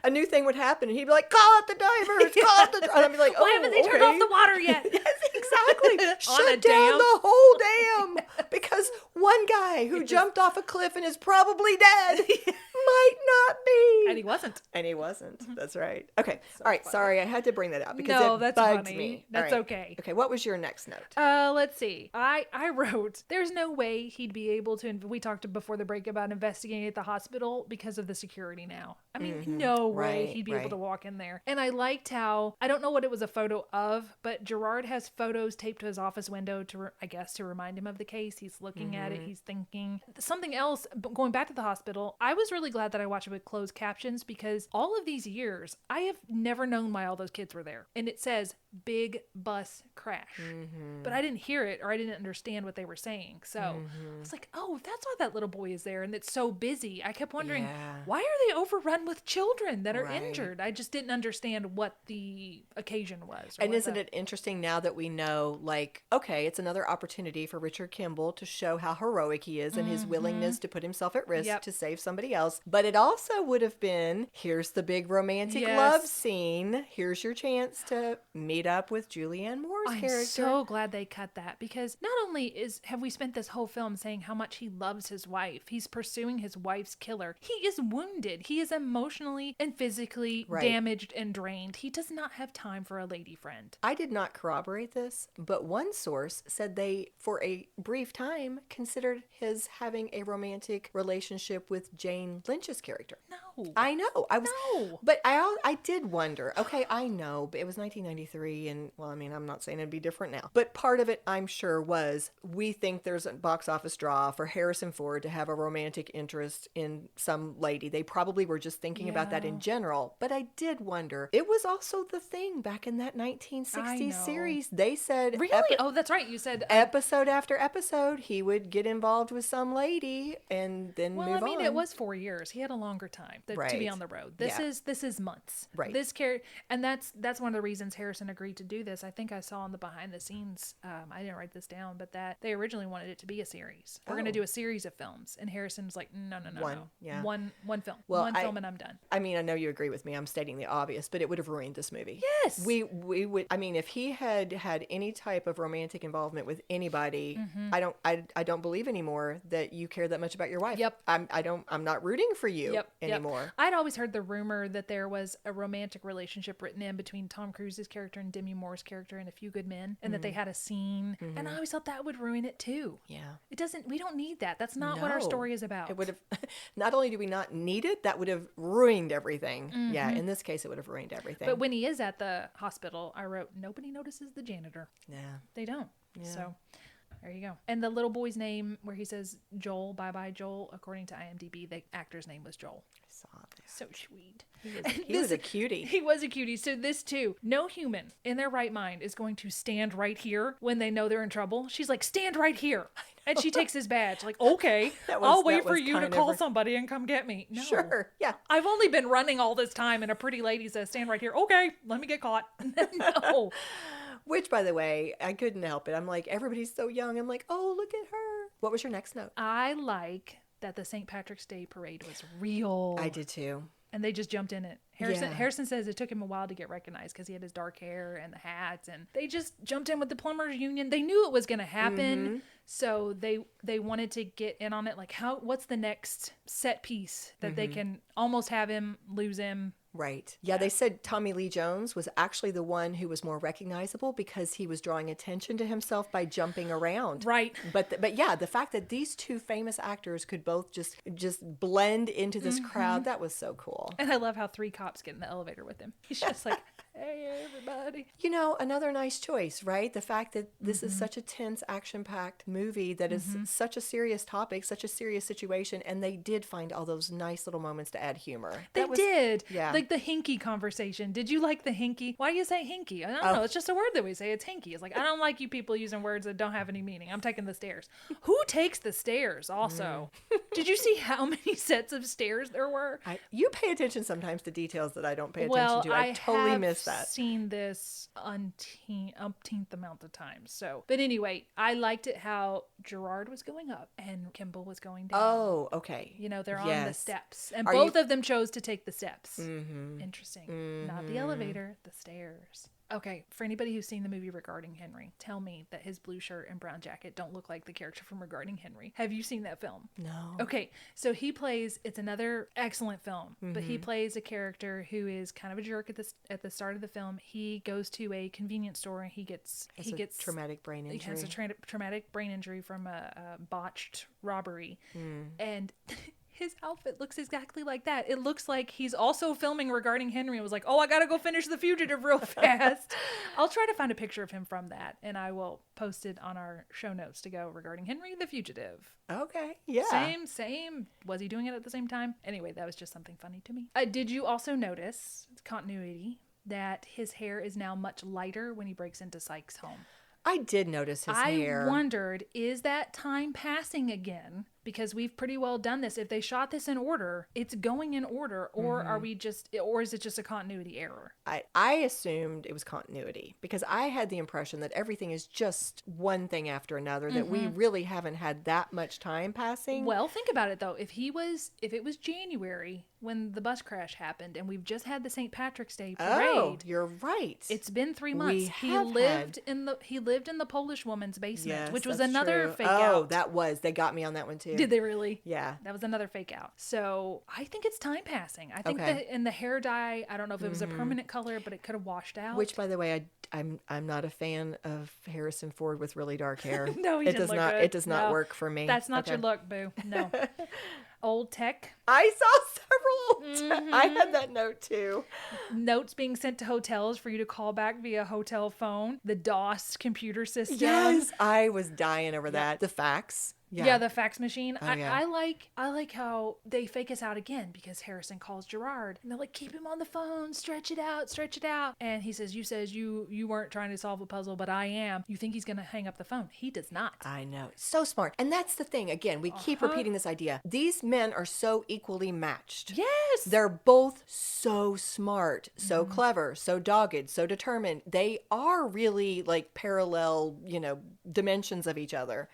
a new thing would happen and he'd be like, call out the divers, call out the and I'd be like, Why haven't they turned off the water yet? Yes, exactly. On a Shut down dam. the whole dam because one guy who jumped off a cliff and is probably dead might not be. And he wasn't. And he wasn't. That's right. Okay. All right. Sorry, I had to bring that out because No, it that's bugged funny. me. That's All right. okay. Okay. What was your next note? Let's see. I wrote, there's no way he'd be able to, we talked before the break about investigating at the hospital because of the security now. I mean, no way Right, he'd be able right. to walk in there. And I liked how, I don't know what it was a photo of, but Gerard has photos taped to his office window to remind him of the case. He's looking at it. He's thinking. Something else, but going back to the hospital, I was really glad that I watched it with closed captions because all of these years, I have never known why all those kids were there. And it says, big bus crash. But I didn't hear it or I didn't understand what they were saying. So I was like, oh, that's why that little boy is there. And it's so busy. I kept wondering, Yeah. why are they overrun with children that are Right. injured? I just didn't understand what the occasion was. And isn't it interesting now that we know, like, okay, it's another opportunity for Richard Kimble to show how heroic he is and his willingness to put himself at risk Yep. to save somebody else. But it also would have been, here's the big romantic Yes. love scene. Here's your chance to meet up with Julianne Moore's I'm character. so glad they cut that because not only have we spent this whole film saying how much he loves his wife, he's pursuing his wife's killer. He is wounded. He is emotionally and physically Right. damaged and drained. He does not have time for a lady friend. I did not corroborate this, but one source said they, for a brief time, considered his having a romantic relationship with Jane Lynch's character. No. I know. I was, No. but I did wonder. Okay, I know, but it was 1993, and well, I mean, I'm not saying it'd be different now. But part of it, I'm sure, was we think there's a box office draw for Harrison Ford to have a romantic interest in some lady. They probably were just thinking about that in general. But I did wonder. It was also the thing back in that 1960s know. series. They said Really? Oh, that's right. You said episode after episode, he would get involved with some lady and then well, move I mean, on. it was 4 years. He had a longer time to be Right. on the road. This Yeah. is months. Right. This character, and that's one of the reasons Harrison agreed to do this. I think I saw on the behind the scenes. I didn't write this down, but that they originally wanted it to be a series. We're going to Oh. do a series of films, and Harrison was like, no, One, yeah. one film, Well, one film, and I'm done. I mean, I know you agree with me. I'm stating the obvious, but it would have ruined this movie. Yes. We would. I mean, if he had had any type of romantic involvement with anybody, I don't believe anymore that you care that much about your wife. Yep. I'm not rooting for you Yep. anymore. I'd always heard the rumor that there was a romantic relationship written in between Tom Cruise's character and Demi Moore's character in A Few Good Men, and that they had a scene. And I always thought that would ruin it too. Yeah. It doesn't. We don't need that. That's not what our No. story is about. It would have. Not only do we not need it, that would have ruined everything. Yeah. In this case, it would have ruined everything. But when he is at the hospital, I wrote, nobody notices the janitor. yeah. They don't. So There you go. And the little boy's name, where he says Joel, bye-bye Joel, according to IMDb, the actor's name was Joel. I saw that. So sweet. He was a cutie. He was a cutie. So this too, no human in their right mind is going to stand right here when they know they're in trouble. She's like, stand right here. And she takes his badge. Like, okay, I'll wait for you to call somebody and come get me. No. Sure. Yeah. I've only been running all this time and a pretty lady says, stand right here. Okay, let me get caught. No. Which, by the way, I couldn't help it. I'm like, everybody's so young. I'm like, oh, look at her. What was your next note? I like that the St. Patrick's Day parade was real. I did too. And they just jumped in it. Harrison says it took him a while to get recognized because he had his dark hair and the hats, and they just jumped in with the plumbers union. They knew it was going to happen, so they wanted to get in on it. Like, what's the next set piece that they can almost have him lose him? Right. Yeah, they said Tommy Lee Jones was actually the one who was more recognizable because he was drawing attention to himself by jumping around. Right. But yeah, the fact that these two famous actors could both just blend into this crowd, that was so cool. And I love how 3 cops get in the elevator with him. He's just like, hey, everybody. You know, another nice choice, right? The fact that this is such a tense, action-packed movie that is such a serious topic, such a serious situation, and they did find all those nice little moments to add humor. They did. Yeah. Like the hinky conversation. Did you like the hinky? Why do you say hinky? I don't know. It's just a word that we say. It's hinky. It's like, I don't like you people using words that don't have any meaning. I'm taking the stairs. Who takes the stairs also? Did you see how many sets of stairs there were? You pay attention sometimes to details that I don't pay attention to. I totally missed that. I've seen this umpteenth amount of times. So, but anyway, I liked it how Gerard was going up and Kimble was going down. Oh, okay. You know, they're on the steps, and Are both of them chose to take the steps. Interesting. Not the elevator, the stairs. Okay, for anybody who's seen the movie Regarding Henry, tell me that his blue shirt and brown jacket don't look like the character from Regarding Henry. Have you seen that film? No. Okay, so he plays, it's another excellent film, but he plays a character who is kind of a jerk at the start of the film. He goes to a convenience store and he gets traumatic brain injury. He has a traumatic brain injury from a botched robbery. And his outfit looks exactly like that. It looks like he's also filming Regarding Henry and was like, oh, I gotta go finish The Fugitive real fast. I'll try to find a picture of him from that, and I will post it on our show notes to go Regarding Henry, The Fugitive. Okay, yeah. Same. Was he doing it at the same time? Anyway, that was just something funny to me. Did you also notice continuity that his hair is now much lighter when he breaks into Sykes' home? I did notice his hair. I wondered, is that time passing again? Because we've pretty well done this. If they shot this in order, it's going in order, or or is it just a continuity error? I assumed it was continuity because I had the impression that everything is just one thing after another, that we really haven't had that much time passing. Well, think about it though. If it was January when the bus crash happened and we've just had the St. Patrick's Day parade. Oh, you're right. It's been 3 months. He lived in the Polish woman's basement, which was another fake out. Oh, they got me on that one too. Did they really? Yeah. That was another fake out. So I think it's time passing. I think that in the hair dye, I don't know if it was a permanent color, but it could have washed out. Which, by the way, I'm not a fan of Harrison Ford with really dark hair. No, he doesn't look good. It does not work for me. That's not your look, boo. No. Old tech. I saw several. I had that note too. Notes being sent to hotels for you to call back via hotel phone. The DOS computer system. Yes, I was dying over that. The fax. Yeah, the fax machine. Oh, yeah. I like how they fake us out again because Harrison calls Gerard and they're like, keep him on the phone, stretch it out. And he says, you weren't trying to solve a puzzle, but I am. You think he's gonna hang up the phone. He does not. I know. So smart. And that's the thing. Again, we keep repeating this idea. These men are so equally matched. Yes. They're both so smart, so clever, so dogged, so determined. They are really like parallel, dimensions of each other.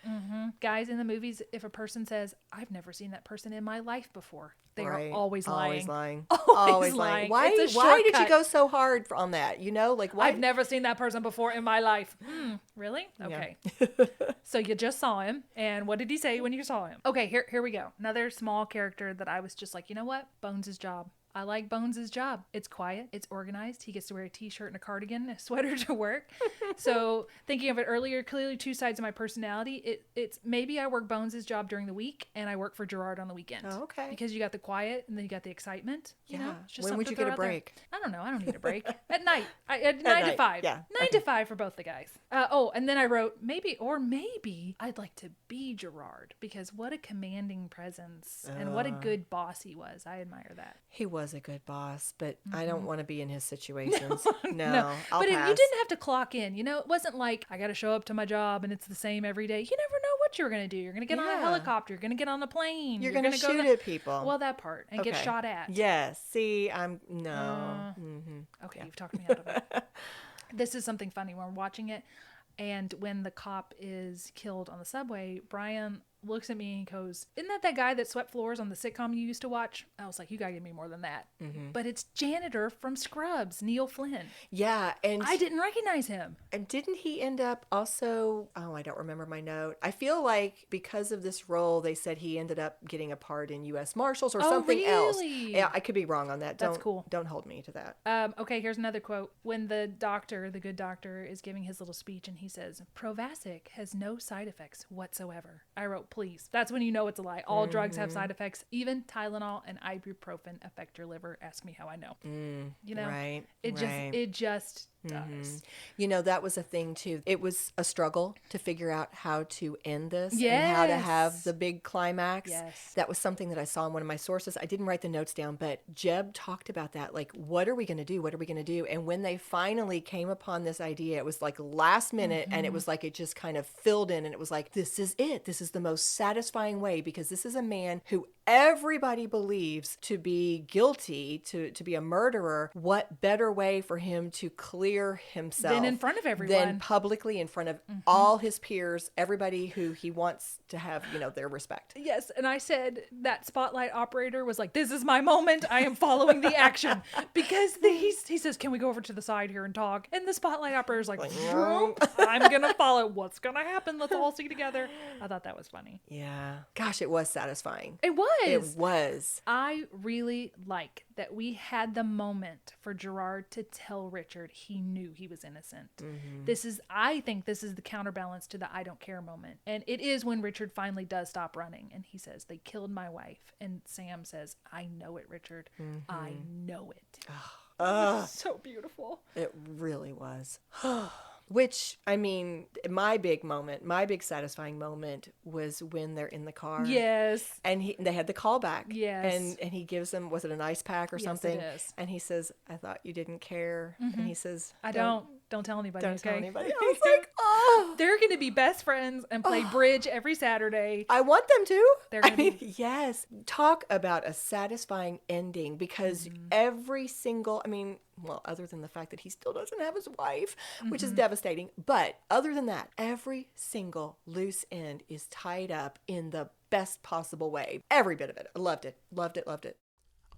Guys, in the movies, if a person says, I've never seen that person in my life before, they are always lying. Always lying. Why did you go so hard on that? Why? I've never seen that person before in my life. Really? Okay. So you just saw him. And what did he say when you saw him? Okay, here we go. Another small character that I was just like, you know what? Bones' job. I like Bones' job. It's quiet. It's organized. He gets to wear a t-shirt and a cardigan and a sweater to work. So thinking of it earlier, clearly two sides of my personality. It's maybe I work Bones' job during the week and I work for Gerard on the weekend. Oh, okay. Because you got the quiet and then you got the excitement. You know, it's just When would you something get a to throw out there. break? I don't know. I don't need a break. At night. At 9 to night, 5. yeah. 9 to 5 for both the guys. And then I wrote maybe I'd like to be Gerard, because what a commanding presence and what a good boss he was. I admire that. He was a good boss, but I don't want to be in his situations. No, No. I'll But pass. you didn't have to clock in. You know, it wasn't like I got to show up to my job and it's the same every day. You never know what you're going to do. You're going to get on a Yeah. helicopter. You're going to get on a plane. You're going to go shoot at people. Well, that part. And get Okay. shot at. Yes. See, no. Okay, you've talked me out of it. This is something funny when we're watching it. And when the cop is killed on the subway, Brian looks at me and goes, "Isn't that guy that swept floors on the sitcom you used to watch?" I was like, "You gotta give me more than that." But it's janitor from Scrubs, Neil Flynn. Yeah, and I didn't recognize him. And didn't he end up also, I don't remember my note. I feel like because of this role, they said he ended up getting a part in U.S. Marshals or something else. really? Yeah, I could be wrong on that. That's cool. Don't hold me to that. Okay, here's another quote. When the doctor, the good doctor, is giving his little speech and he says, "Provasic has no side effects whatsoever." I wrote, "Please." That's when you know it's a lie. All drugs have side effects. Even Tylenol and ibuprofen affect your liver. Ask me how I know. You know? Right. It just does. You know, that was a thing too. It was a struggle to figure out how to end this and how to have Yes. the big climax. Yes. That was something that I saw in one of my sources. I didn't write the notes down, but Jeb talked about that. Like, what are we going to do? What are we going to do? And when they finally came upon this idea, it was like last minute and it was like it just kind of filled in and it was like, this is it. This is the most satisfying way, because this is a man who everybody believes to be guilty, to be a murderer. What better way for him to clear himself Than in front of everyone. than publicly in front of all his peers, everybody who he wants to have, their respect. Yes, and I said that spotlight operator was like, "This is my moment. I am following the action." Because he says, "Can we go over to the side here and talk?" And the spotlight operator's like, "Vroom, I'm going to follow. What's going to happen? Let's all see together." I thought that was funny. Yeah. Gosh, it was satisfying. It was. It was. I really like that we had the moment for Gerard to tell Richard he knew he was innocent. I think this is the counterbalance to the "I don't care" moment. And it is when Richard finally does stop running and he says, "They killed my wife." And Sam says, "I know it, Richard. I know it." So beautiful. It really was. Which, I mean, my big satisfying moment was when they're in the car. Yes. And they had the callback. Yes. And he gives them, was it an ice pack or Yes, something? it is. And he says, "I thought you didn't care." And he says, I don't tell anybody. Don't okay? tell anybody. I was like, oh. They're going to be best friends and play bridge every Saturday. I want them to. They're gonna be- Yes. Talk about a satisfying ending, because every single, other than the fact that he still doesn't have his wife, which is devastating. But other than that, every single loose end is tied up in the best possible way. Every bit of it. I loved it. Loved it. Loved it.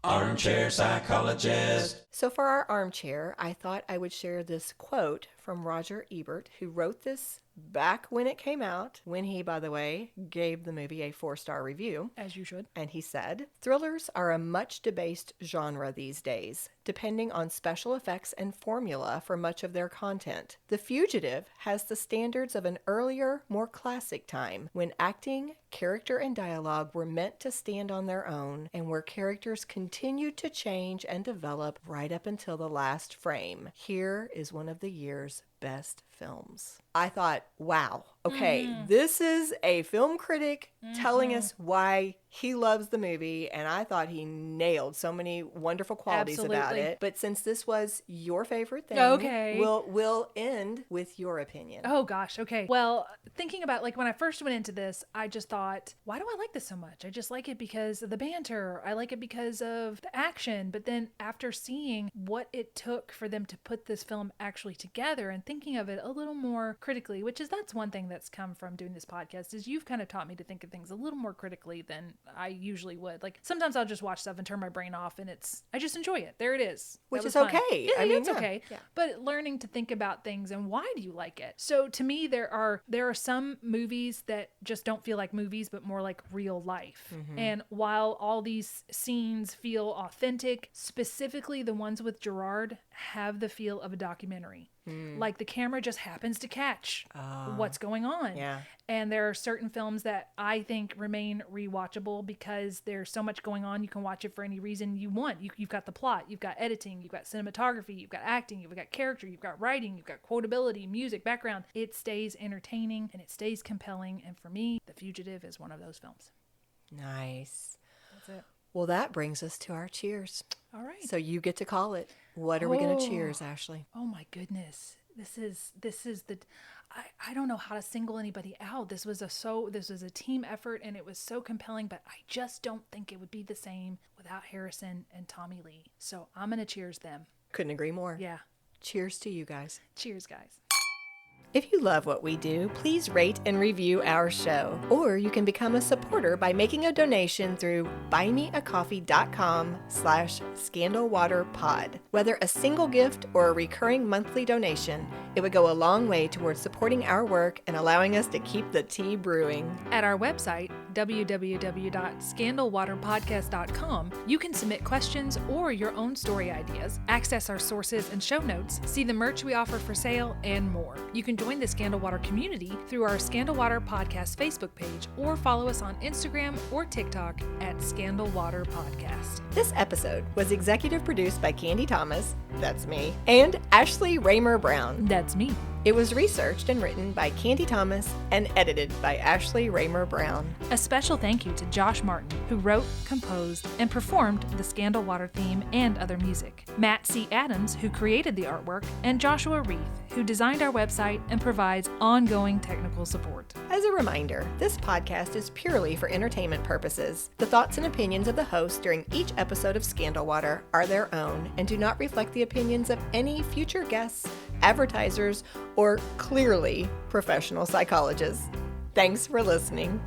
Armchair psychologist. So for our armchair, I thought I would share this quote from Roger Ebert, who wrote this back when it came out, when he, by the way, gave the movie a 4-star review. As you should. And he said, "Thrillers are a much debased genre these days, depending on special effects and formula for much of their content. The Fugitive has the standards of an earlier, more classic time, when acting, character, and dialogue were meant to stand on their own, and where characters continued to change and develop right up until the last frame. Here is one of the year's best films." I thought, wow, okay, this is a film critic telling us why he loves the movie, and I thought he nailed so many wonderful qualities about Absolutely. it. But since this was your favorite thing, Okay. we'll end with your opinion. Oh gosh, okay. Well, thinking about when I first went into this, I just thought, why do I like this so much? I just like it because of the banter. I like it because of the action. But then after seeing what it took for them to put this film actually together and thinking of it a little more critically, that's one thing that's come from doing this podcast is you've kind of taught me to think of things a little more critically than I usually would. Like sometimes I'll just watch stuff and turn my brain off and I just enjoy it. There it is. Which That is was fun. okay. Yeah, I mean, it's yeah. okay. Yeah. But learning to think about things and why do you like it? So to me, there are some movies that just don't feel like movies, but more like real life. And while all these scenes feel authentic, specifically the ones with Gerard have the feel of a documentary. Like the camera just happens to catch what's going on. Yeah. And there are certain films that I think remain rewatchable because there's so much going on. You can watch it for any reason you want. You've got the plot, you've got editing, you've got cinematography, you've got acting, you've got character, you've got writing, you've got quotability, music, background. It stays entertaining and it stays compelling. And for me, The Fugitive is one of those films. Nice. That's it. Well, that brings us to our cheers. All right. So you get to call it. What are we going to Oh. cheers, Ashley? Oh my goodness. This is the I don't know how to single anybody out. This was a team effort and it was so compelling, but I just don't think it would be the same without Harrison and Tommy Lee. So I'm going to cheers them. Couldn't agree more. Yeah. Cheers to you guys. Cheers, guys. If you love what we do, please rate and review our show. Or you can become a supporter by making a donation through buymeacoffee.com/scandalwaterpod. Whether a single gift or a recurring monthly donation, it would go a long way towards supporting our work and allowing us to keep the tea brewing. At our website, www.scandalwaterpodcast.com, you can submit questions or your own story ideas, access our sources and show notes, see the merch we offer for sale, and more. You can join the Scandal Water community through our Scandal Water Podcast Facebook page or follow us on Instagram or TikTok at Scandal Water Podcast. This episode was executive produced by Candy Thomas, that's me, and Ashley Raymer Brown. That's me. It was researched and written by Candy Thomas and edited by Ashley Raymer Brown. A special thank you to Josh Martin, who wrote, composed, and performed the Scandal Water theme and other music. Matt C. Adams, who created the artwork, and Joshua Reith, who designed our website and provides ongoing technical support. As a reminder, this podcast is purely for entertainment purposes. The thoughts and opinions of the host during each episode of Scandal Water are their own and do not reflect the opinions of any future guests, advertisers, or clearly professional psychologists. Thanks for listening.